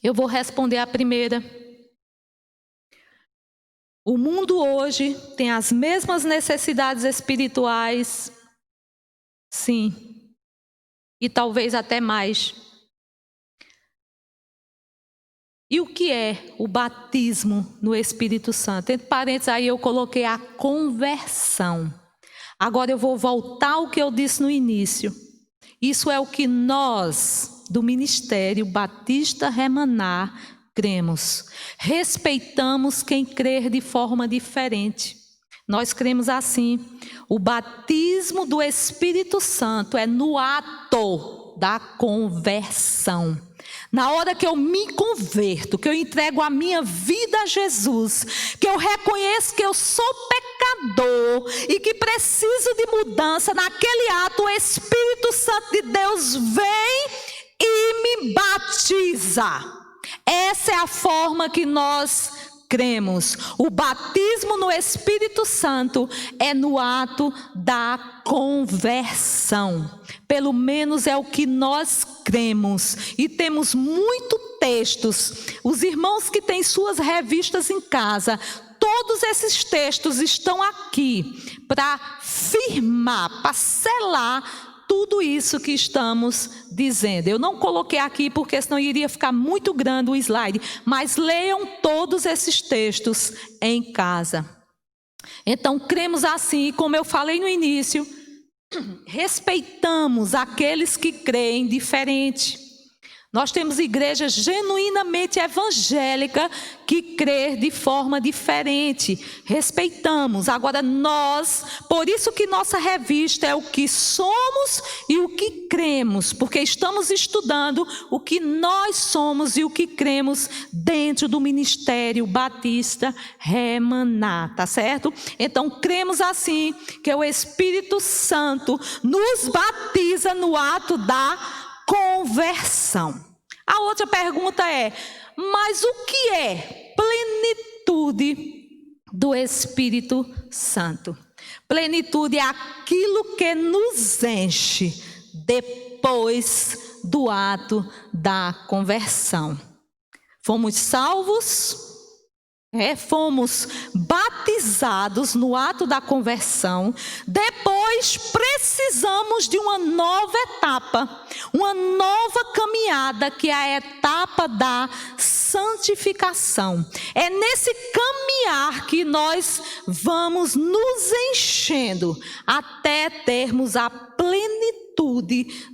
Eu vou responder a primeira. O mundo hoje tem as mesmas necessidades espirituais, sim, e talvez até mais. E o que é o batismo no Espírito Santo? Entre parênteses aí eu coloquei a conversão. Agora eu vou voltar ao que eu disse no início. Isso é o que nós, do Ministério Batista Remaná, cremos. Respeitamos quem crer de forma diferente. Nós cremos assim: o batismo do Espírito Santo é no ato da conversão. Na hora que eu me converto, que eu entrego a minha vida a Jesus, que eu reconheço que eu sou pecador e que preciso de mudança, naquele ato o Espírito Santo de Deus vem e me batiza. Essa é a forma que nós cremos. O batismo no Espírito Santo é no ato da conversão. Pelo menos é o que nós cremos. E temos muitos textos. Os irmãos que têm suas revistas em casa, todos esses textos estão aqui para firmar, para selar tudo isso que estamos dizendo. Eu não coloquei aqui porque senão iria ficar muito grande o slide, mas leiam todos esses textos em casa. Então, cremos assim, como eu falei no início, respeitamos aqueles que creem diferente. Nós temos igrejas genuinamente evangélicas que crê de forma diferente. Respeitamos. Agora nós, por isso que nossa revista é o que somos e o que cremos, porque estamos estudando o que nós somos e o que cremos dentro do Ministério Batista Remaná, tá certo? Então cremos assim, que o Espírito Santo nos batiza no ato da conversão. A outra pergunta é: mas o que é plenitude do Espírito Santo? Plenitude é aquilo que nos enche depois do ato da conversão. Fomos salvos, fomos batizados no ato da conversão. Depois precisamos de uma nova etapa, uma nova caminhada, que é a etapa da santificação. É nesse caminhar que nós vamos nos enchendo até termos a plenitude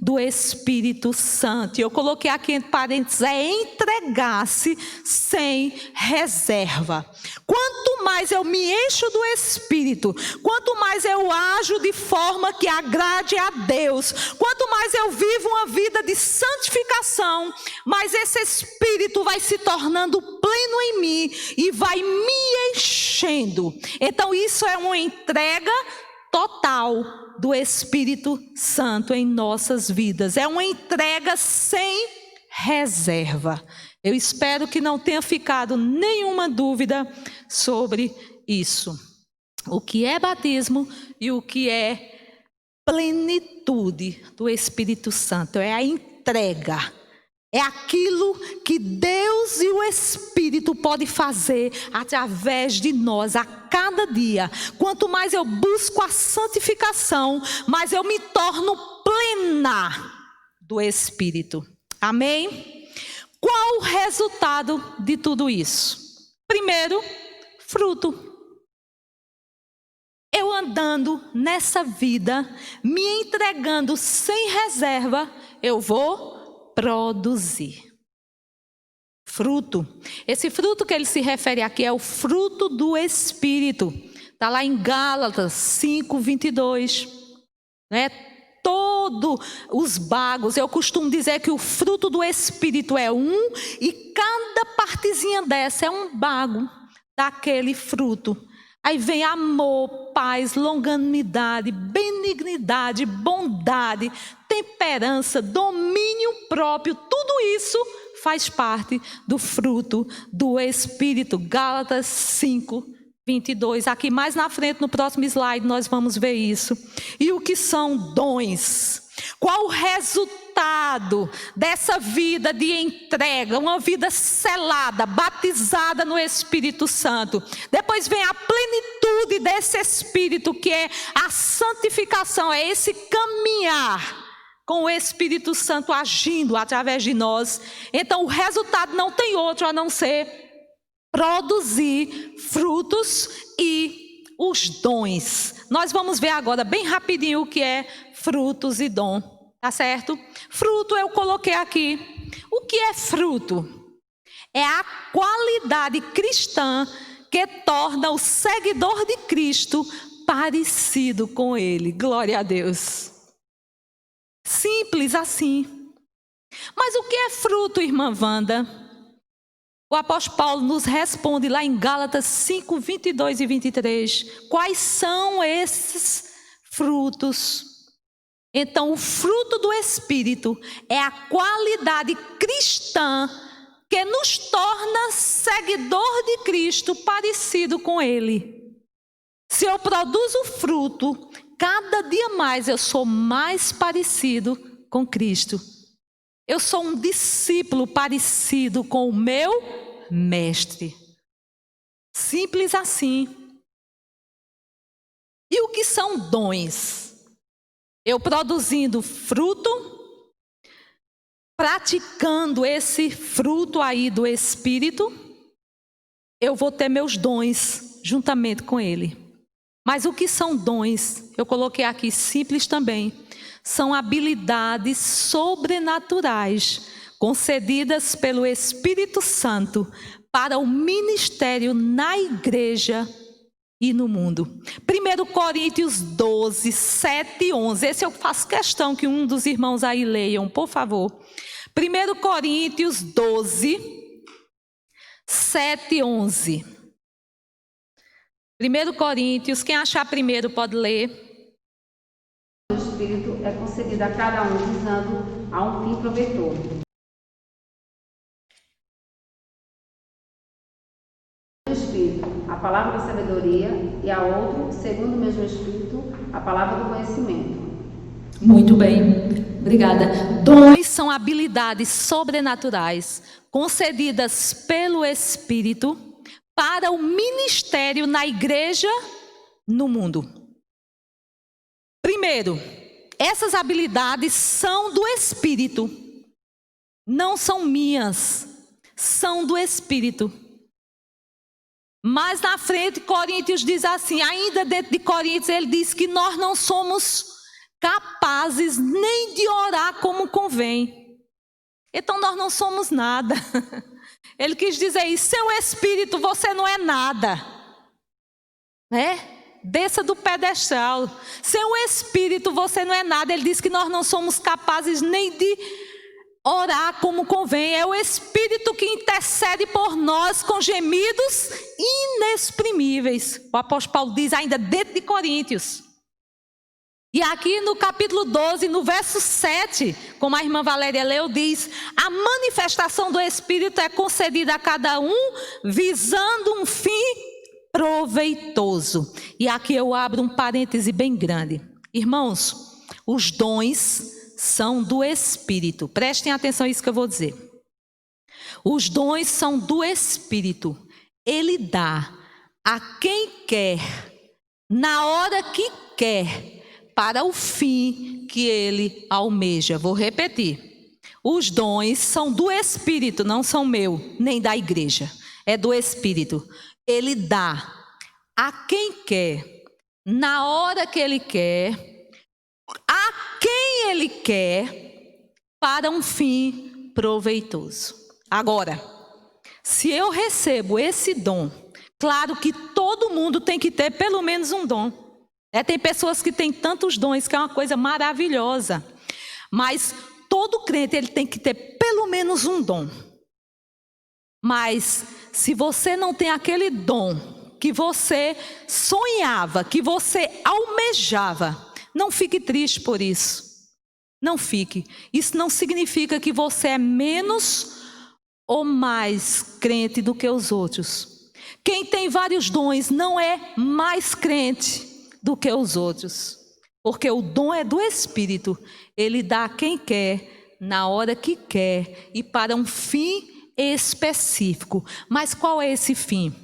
do Espírito Santo. Eu coloquei aqui entre parênteses: é entregar-se sem reserva. Quanto mais eu me encho do Espírito, quanto mais eu ajo de forma que agrade a Deus, quanto mais eu vivo uma vida de santificação, mais esse Espírito vai se tornando pleno em mim e vai me enchendo. Então isso é uma entrega total do Espírito Santo em nossas vidas. É uma entrega sem reserva. Eu espero que não tenha ficado nenhuma dúvida sobre isso. O que é batismo e o que é plenitude do Espírito Santo? É a entrega. É aquilo que Deus e o Espírito podem fazer através de nós a cada dia. Quanto mais eu busco a santificação, mais eu me torno plena do Espírito. Amém? Qual o resultado de tudo isso? Primeiro, fruto. eu andando nessa vida, me entregando sem reserva, eu vou produzir fruto. Esse fruto que ele se refere aqui é o fruto do Espírito. Está lá em Gálatas 5:22. Né? Todos os bagos, eu costumo dizer que o fruto do Espírito é um, e cada partezinha dessa é um bago daquele fruto. Aí vem amor, paz, longanimidade, benignidade, bondade, temperança, domínio próprio. Tudo isso faz parte do fruto do Espírito. Gálatas 5:22. Aqui mais na frente, no próximo slide, nós vamos ver isso. E o que são dons? Qual o resultado dessa vida de entrega, uma vida selada, batizada no Espírito Santo? Depois vem a plenitude desse Espírito, que é a santificação, é esse caminhar com o Espírito Santo agindo através de nós. Então o resultado não tem outro a não ser produzir frutos e os dons. Nós vamos ver agora bem rapidinho o que é frutos e dom, tá certo? Fruto eu coloquei aqui. O que é fruto? É a qualidade cristã que torna o seguidor de Cristo parecido com Ele. Glória a Deus. Simples assim. Mas o que é fruto, irmã Wanda? O apóstolo Paulo nos responde lá em Gálatas 5:22 e 23. Quais são esses frutos? Então, o fruto do Espírito é a qualidade cristã que nos torna seguidor de Cristo, parecido com Ele. Se eu produzo fruto, cada dia mais eu sou mais parecido com Cristo. Eu sou um discípulo parecido com o meu mestre. Simples assim. E o que são dons? Eu produzindo fruto, praticando esse fruto aí do Espírito, eu vou ter meus dons juntamente com Ele. Mas o que são dons? Eu coloquei aqui simples também. São habilidades sobrenaturais concedidas pelo Espírito Santo para o ministério na igreja e no mundo. 1 Coríntios 12, 7 e 11. Esse eu faço questão que um dos irmãos aí leiam, por favor. 1 Coríntios 12, 7 e 11. 1 Coríntios, quem achar primeiro pode ler. O Espírito é concedido a cada um visando a um fim proveitoso. O Espírito, a palavra da sabedoria, e a outro, segundo o mesmo Espírito, a palavra do conhecimento. Muito bem, obrigada. Dons são habilidades sobrenaturais concedidas pelo Espírito para o ministério na igreja, no mundo. Primeiro, essas habilidades são do Espírito, não são minhas, são do Espírito. Mais na frente, Coríntios diz assim, ainda dentro de Coríntios, ele diz que nós não somos capazes nem de orar como convém. Então nós não somos nada. Ele quis dizer isso, seu espírito você não é nada. Né? Desça do pedestal. Seu espírito você não é nada. Ele diz que nós não somos capazes nem de orar como convém. É o Espírito que intercede por nós com gemidos inexprimíveis. O apóstolo Paulo diz ainda dentro de Coríntios. E aqui no capítulo 12, no verso 7, como a irmã Valéria leu, diz: a manifestação do Espírito é concedida a cada um visando um fim proveitoso. E aqui eu abro um parêntese bem grande. Irmãos, os dons são do Espírito. Prestem atenção a isso que eu vou dizer. Os dons são do Espírito. Ele dá a quem quer, na hora que quer, para o fim que ele almeja. Vou repetir. Os dons são do Espírito, não são meu, nem da igreja. É do Espírito. Ele dá a quem quer, na hora que Ele quer, a quem Ele quer, para um fim proveitoso. Agora, se eu recebo esse dom, claro que todo mundo tem que ter pelo menos um dom. Tem pessoas que têm tantos dons, que é uma coisa maravilhosa. Mas todo crente ele tem que ter pelo menos um dom. Mas se você não tem aquele dom que você sonhava, que você almejava, não fique triste por isso. Não fique. Isso não significa que você é menos ou mais crente do que os outros. Quem tem vários dons não é mais crente do que os outros. Porque o dom é do Espírito. Ele dá a quem quer, na hora que quer e para um fim específico. Mas qual é esse fim?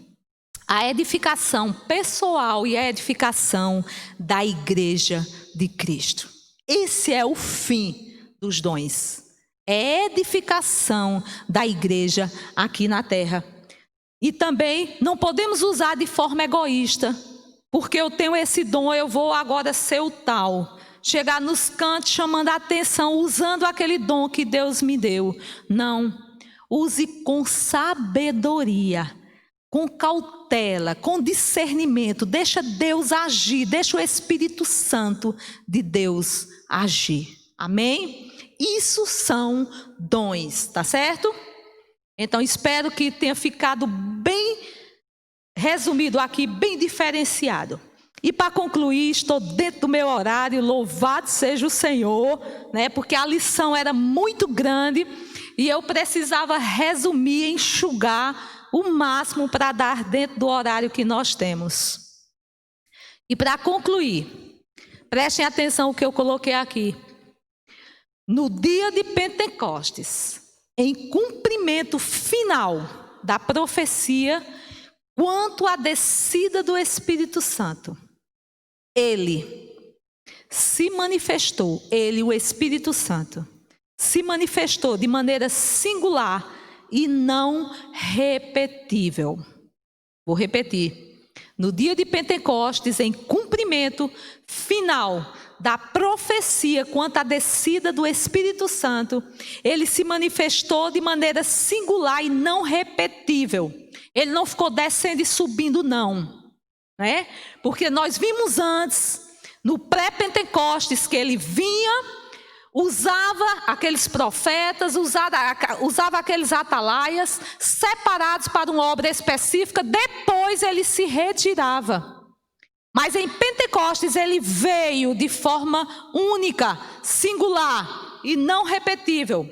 A edificação pessoal e a edificação da igreja de Cristo. Esse é o fim dos dons. É edificação da igreja aqui na terra. E também não podemos usar de forma egoísta. Porque eu tenho esse dom, eu vou agora ser o tal. Chegar nos cantos chamando a atenção, usando aquele dom que Deus me deu. Não. Use com sabedoria, com cautela, com discernimento. Deixa Deus agir, deixa o Espírito Santo de Deus agir. Amém? Isso são dons, tá certo? Então espero que tenha ficado bem resumido aqui, bem diferenciado. E para concluir, estou dentro do meu horário, louvado seja o Senhor, né? Porque a lição era muito grande e eu precisava resumir, enxugar o máximo para dar dentro do horário que nós temos. E para concluir, prestem atenção no que eu coloquei aqui. No dia de Pentecostes, em cumprimento final da profecia quanto à descida do Espírito Santo, ele se manifestou, o Espírito Santo, se manifestou de maneira singular e não repetível. Vou repetir. No dia de Pentecostes, em cumprimento final da profecia quanto à descida do Espírito Santo, ele se manifestou de maneira singular e não repetível. Ele não ficou descendo e subindo, não. Né? Porque nós vimos antes, no pré-Pentecostes, que ele vinha, usava aqueles profetas, usava aqueles atalaias, separados para uma obra específica, depois ele se retirava. Mas em Pentecostes ele veio de forma única, singular e não repetível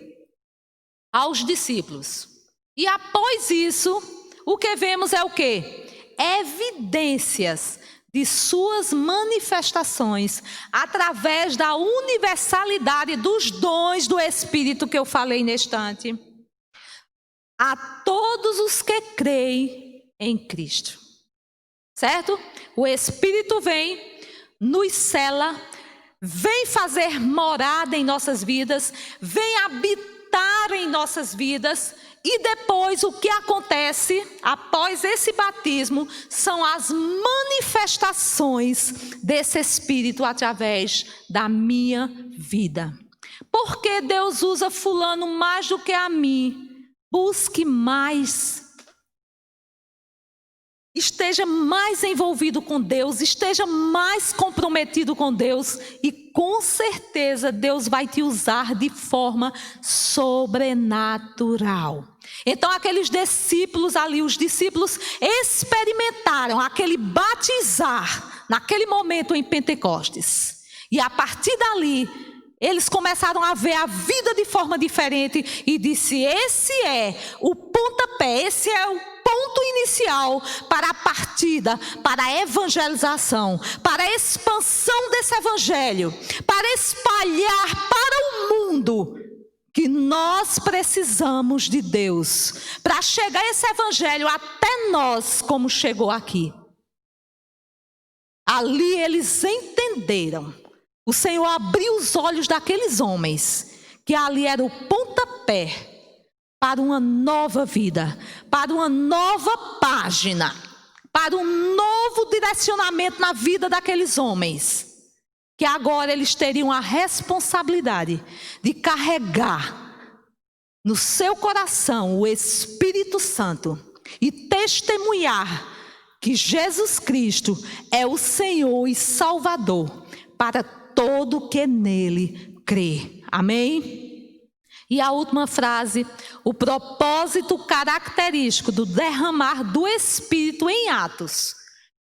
aos discípulos. E após isso, o que vemos é o quê? Evidências de suas manifestações através da universalidade dos dons do Espírito que eu falei neste instante. A todos os que creem em Cristo. Certo? O Espírito vem, nos sela, vem fazer morada em nossas vidas, vem habitar em nossas vidas. E depois o que acontece após esse batismo são as manifestações desse Espírito através da minha vida. Porque Deus usa fulano mais do que a mim? Busque mais. Esteja mais envolvido com Deus, esteja mais comprometido com Deus e com certeza Deus vai te usar de forma sobrenatural. Então aqueles discípulos ali, os discípulos experimentaram aquele batizar naquele momento em Pentecostes. E a partir dali, eles começaram a ver a vida de forma diferente e disse: esse é o pontapé, esse é o ponto inicial para a partida, para a evangelização, para a expansão desse evangelho, para espalhar para o mundo que nós precisamos de Deus, para chegar esse evangelho até nós como chegou aqui. Ali eles entenderam, o Senhor abriu os olhos daqueles homens, que ali era o pontapé para uma nova vida, para uma nova página, para um novo direcionamento na vida daqueles homens, que agora eles teriam a responsabilidade de carregar no seu coração o Espírito Santo e testemunhar que Jesus Cristo é o Senhor e Salvador para todo que nele crê. Amém? E a última frase: o propósito característico do derramar do Espírito em Atos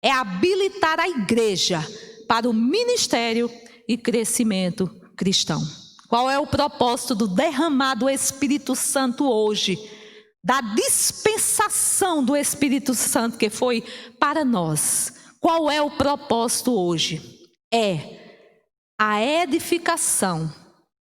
é habilitar a igreja para o ministério e crescimento cristão. Qual é o propósito do derramar do Espírito Santo hoje? Da dispensação do Espírito Santo que foi para nós. Qual é o propósito hoje? É a edificação,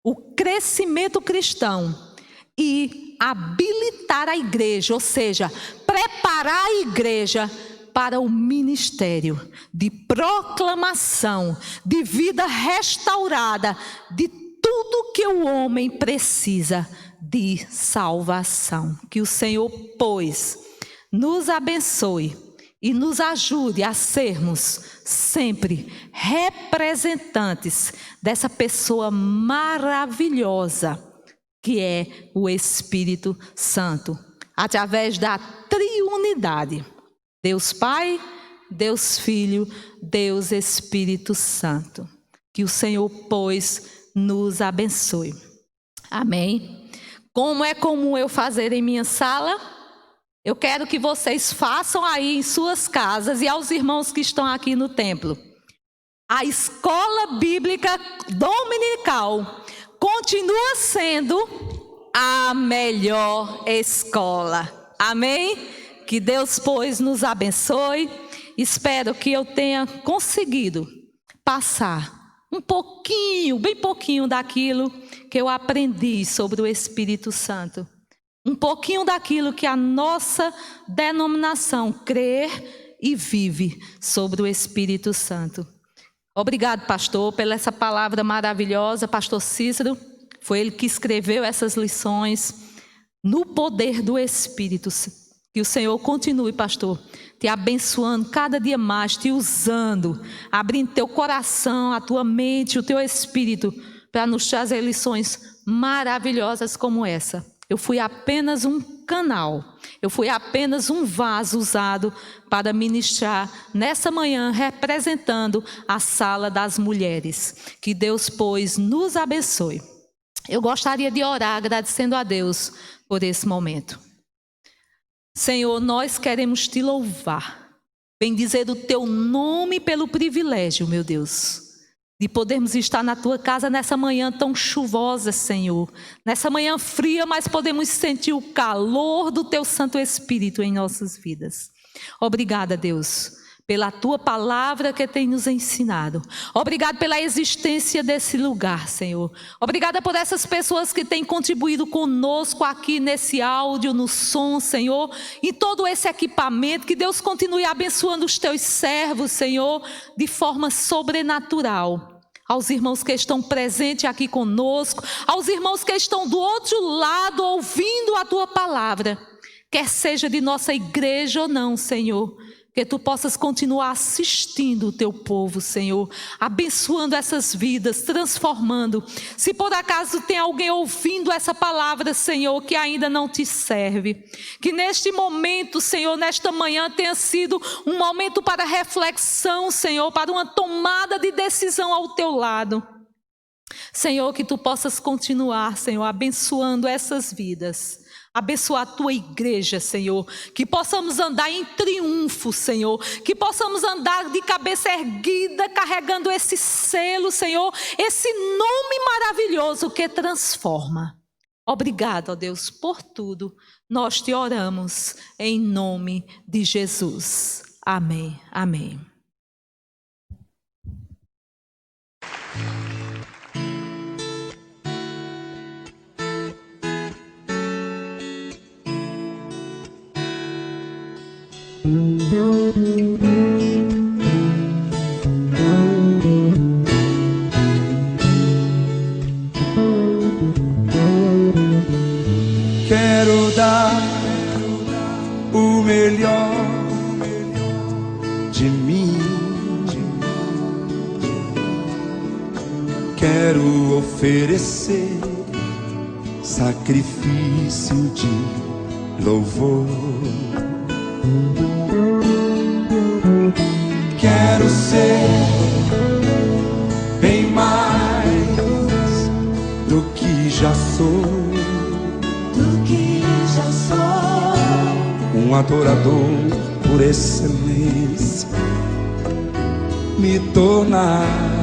o crescimento cristão e habilitar a igreja, ou seja, preparar a igreja para o ministério de proclamação, de vida restaurada, de tudo que o homem precisa de salvação. Que o Senhor, pois, nos abençoe e nos ajude a sermos sempre representantes dessa pessoa maravilhosa que é o Espírito Santo, através da triunidade: Deus Pai, Deus Filho, Deus Espírito Santo. Que o Senhor, pois, nos abençoe. Amém? Como é comum eu fazer em minha sala, eu quero que vocês façam aí em suas casas e aos irmãos que estão aqui no templo. A escola bíblica dominical continua sendo a melhor escola. Amém? Que Deus, pois, nos abençoe. Espero que eu tenha conseguido passar um pouquinho, bem pouquinho daquilo que eu aprendi sobre o Espírito Santo. Um pouquinho daquilo que a nossa denominação crê e vive sobre o Espírito Santo. Obrigado, pastor, pela essa palavra maravilhosa. Pastor Cícero, foi ele que escreveu essas lições no poder do Espírito. Que o Senhor continue, pastor, te abençoando cada dia mais, te usando, abrindo teu coração, a tua mente, o teu espírito, para nos trazer lições maravilhosas como essa. Eu fui apenas um canal, eu fui apenas um vaso usado para ministrar nessa manhã, representando a sala das mulheres. Que Deus, pois, nos abençoe. Eu gostaria de orar agradecendo a Deus por esse momento. Senhor, nós queremos te louvar, bendizer o teu nome pelo privilégio, meu Deus, de podermos estar na tua casa nessa manhã tão chuvosa, Senhor. Nessa manhã fria, mas podemos sentir o calor do teu Santo Espírito em nossas vidas. Obrigada, Deus, pela tua palavra que tem nos ensinado. Obrigado pela existência desse lugar, Senhor. Obrigada por essas pessoas que têm contribuído conosco aqui nesse áudio, no som, Senhor, e todo esse equipamento. Que Deus continue abençoando os teus servos, Senhor, de forma sobrenatural. Aos irmãos que estão presentes aqui conosco, aos irmãos que estão do outro lado ouvindo a tua palavra, quer seja de nossa igreja ou não, Senhor, que tu possas continuar assistindo o teu povo, Senhor, abençoando essas vidas, transformando. Se por acaso tem alguém ouvindo essa palavra, Senhor, que ainda não te serve, que neste momento, Senhor, nesta manhã tenha sido um momento para reflexão, Senhor, para uma tomada de decisão ao teu lado. Senhor, que tu possas continuar, Senhor, abençoando essas vidas. Abençoa a tua igreja, Senhor, que possamos andar em triunfo, Senhor, que possamos andar de cabeça erguida, carregando esse selo, Senhor, esse nome maravilhoso que transforma. Obrigado, ó Deus, por tudo. Nós te oramos em nome de Jesus. Amém. Amém. Quero dar o melhor quero oferecer sacrifício de louvor. Quero ser bem mais do que já sou, um adorador por excelência, me tornar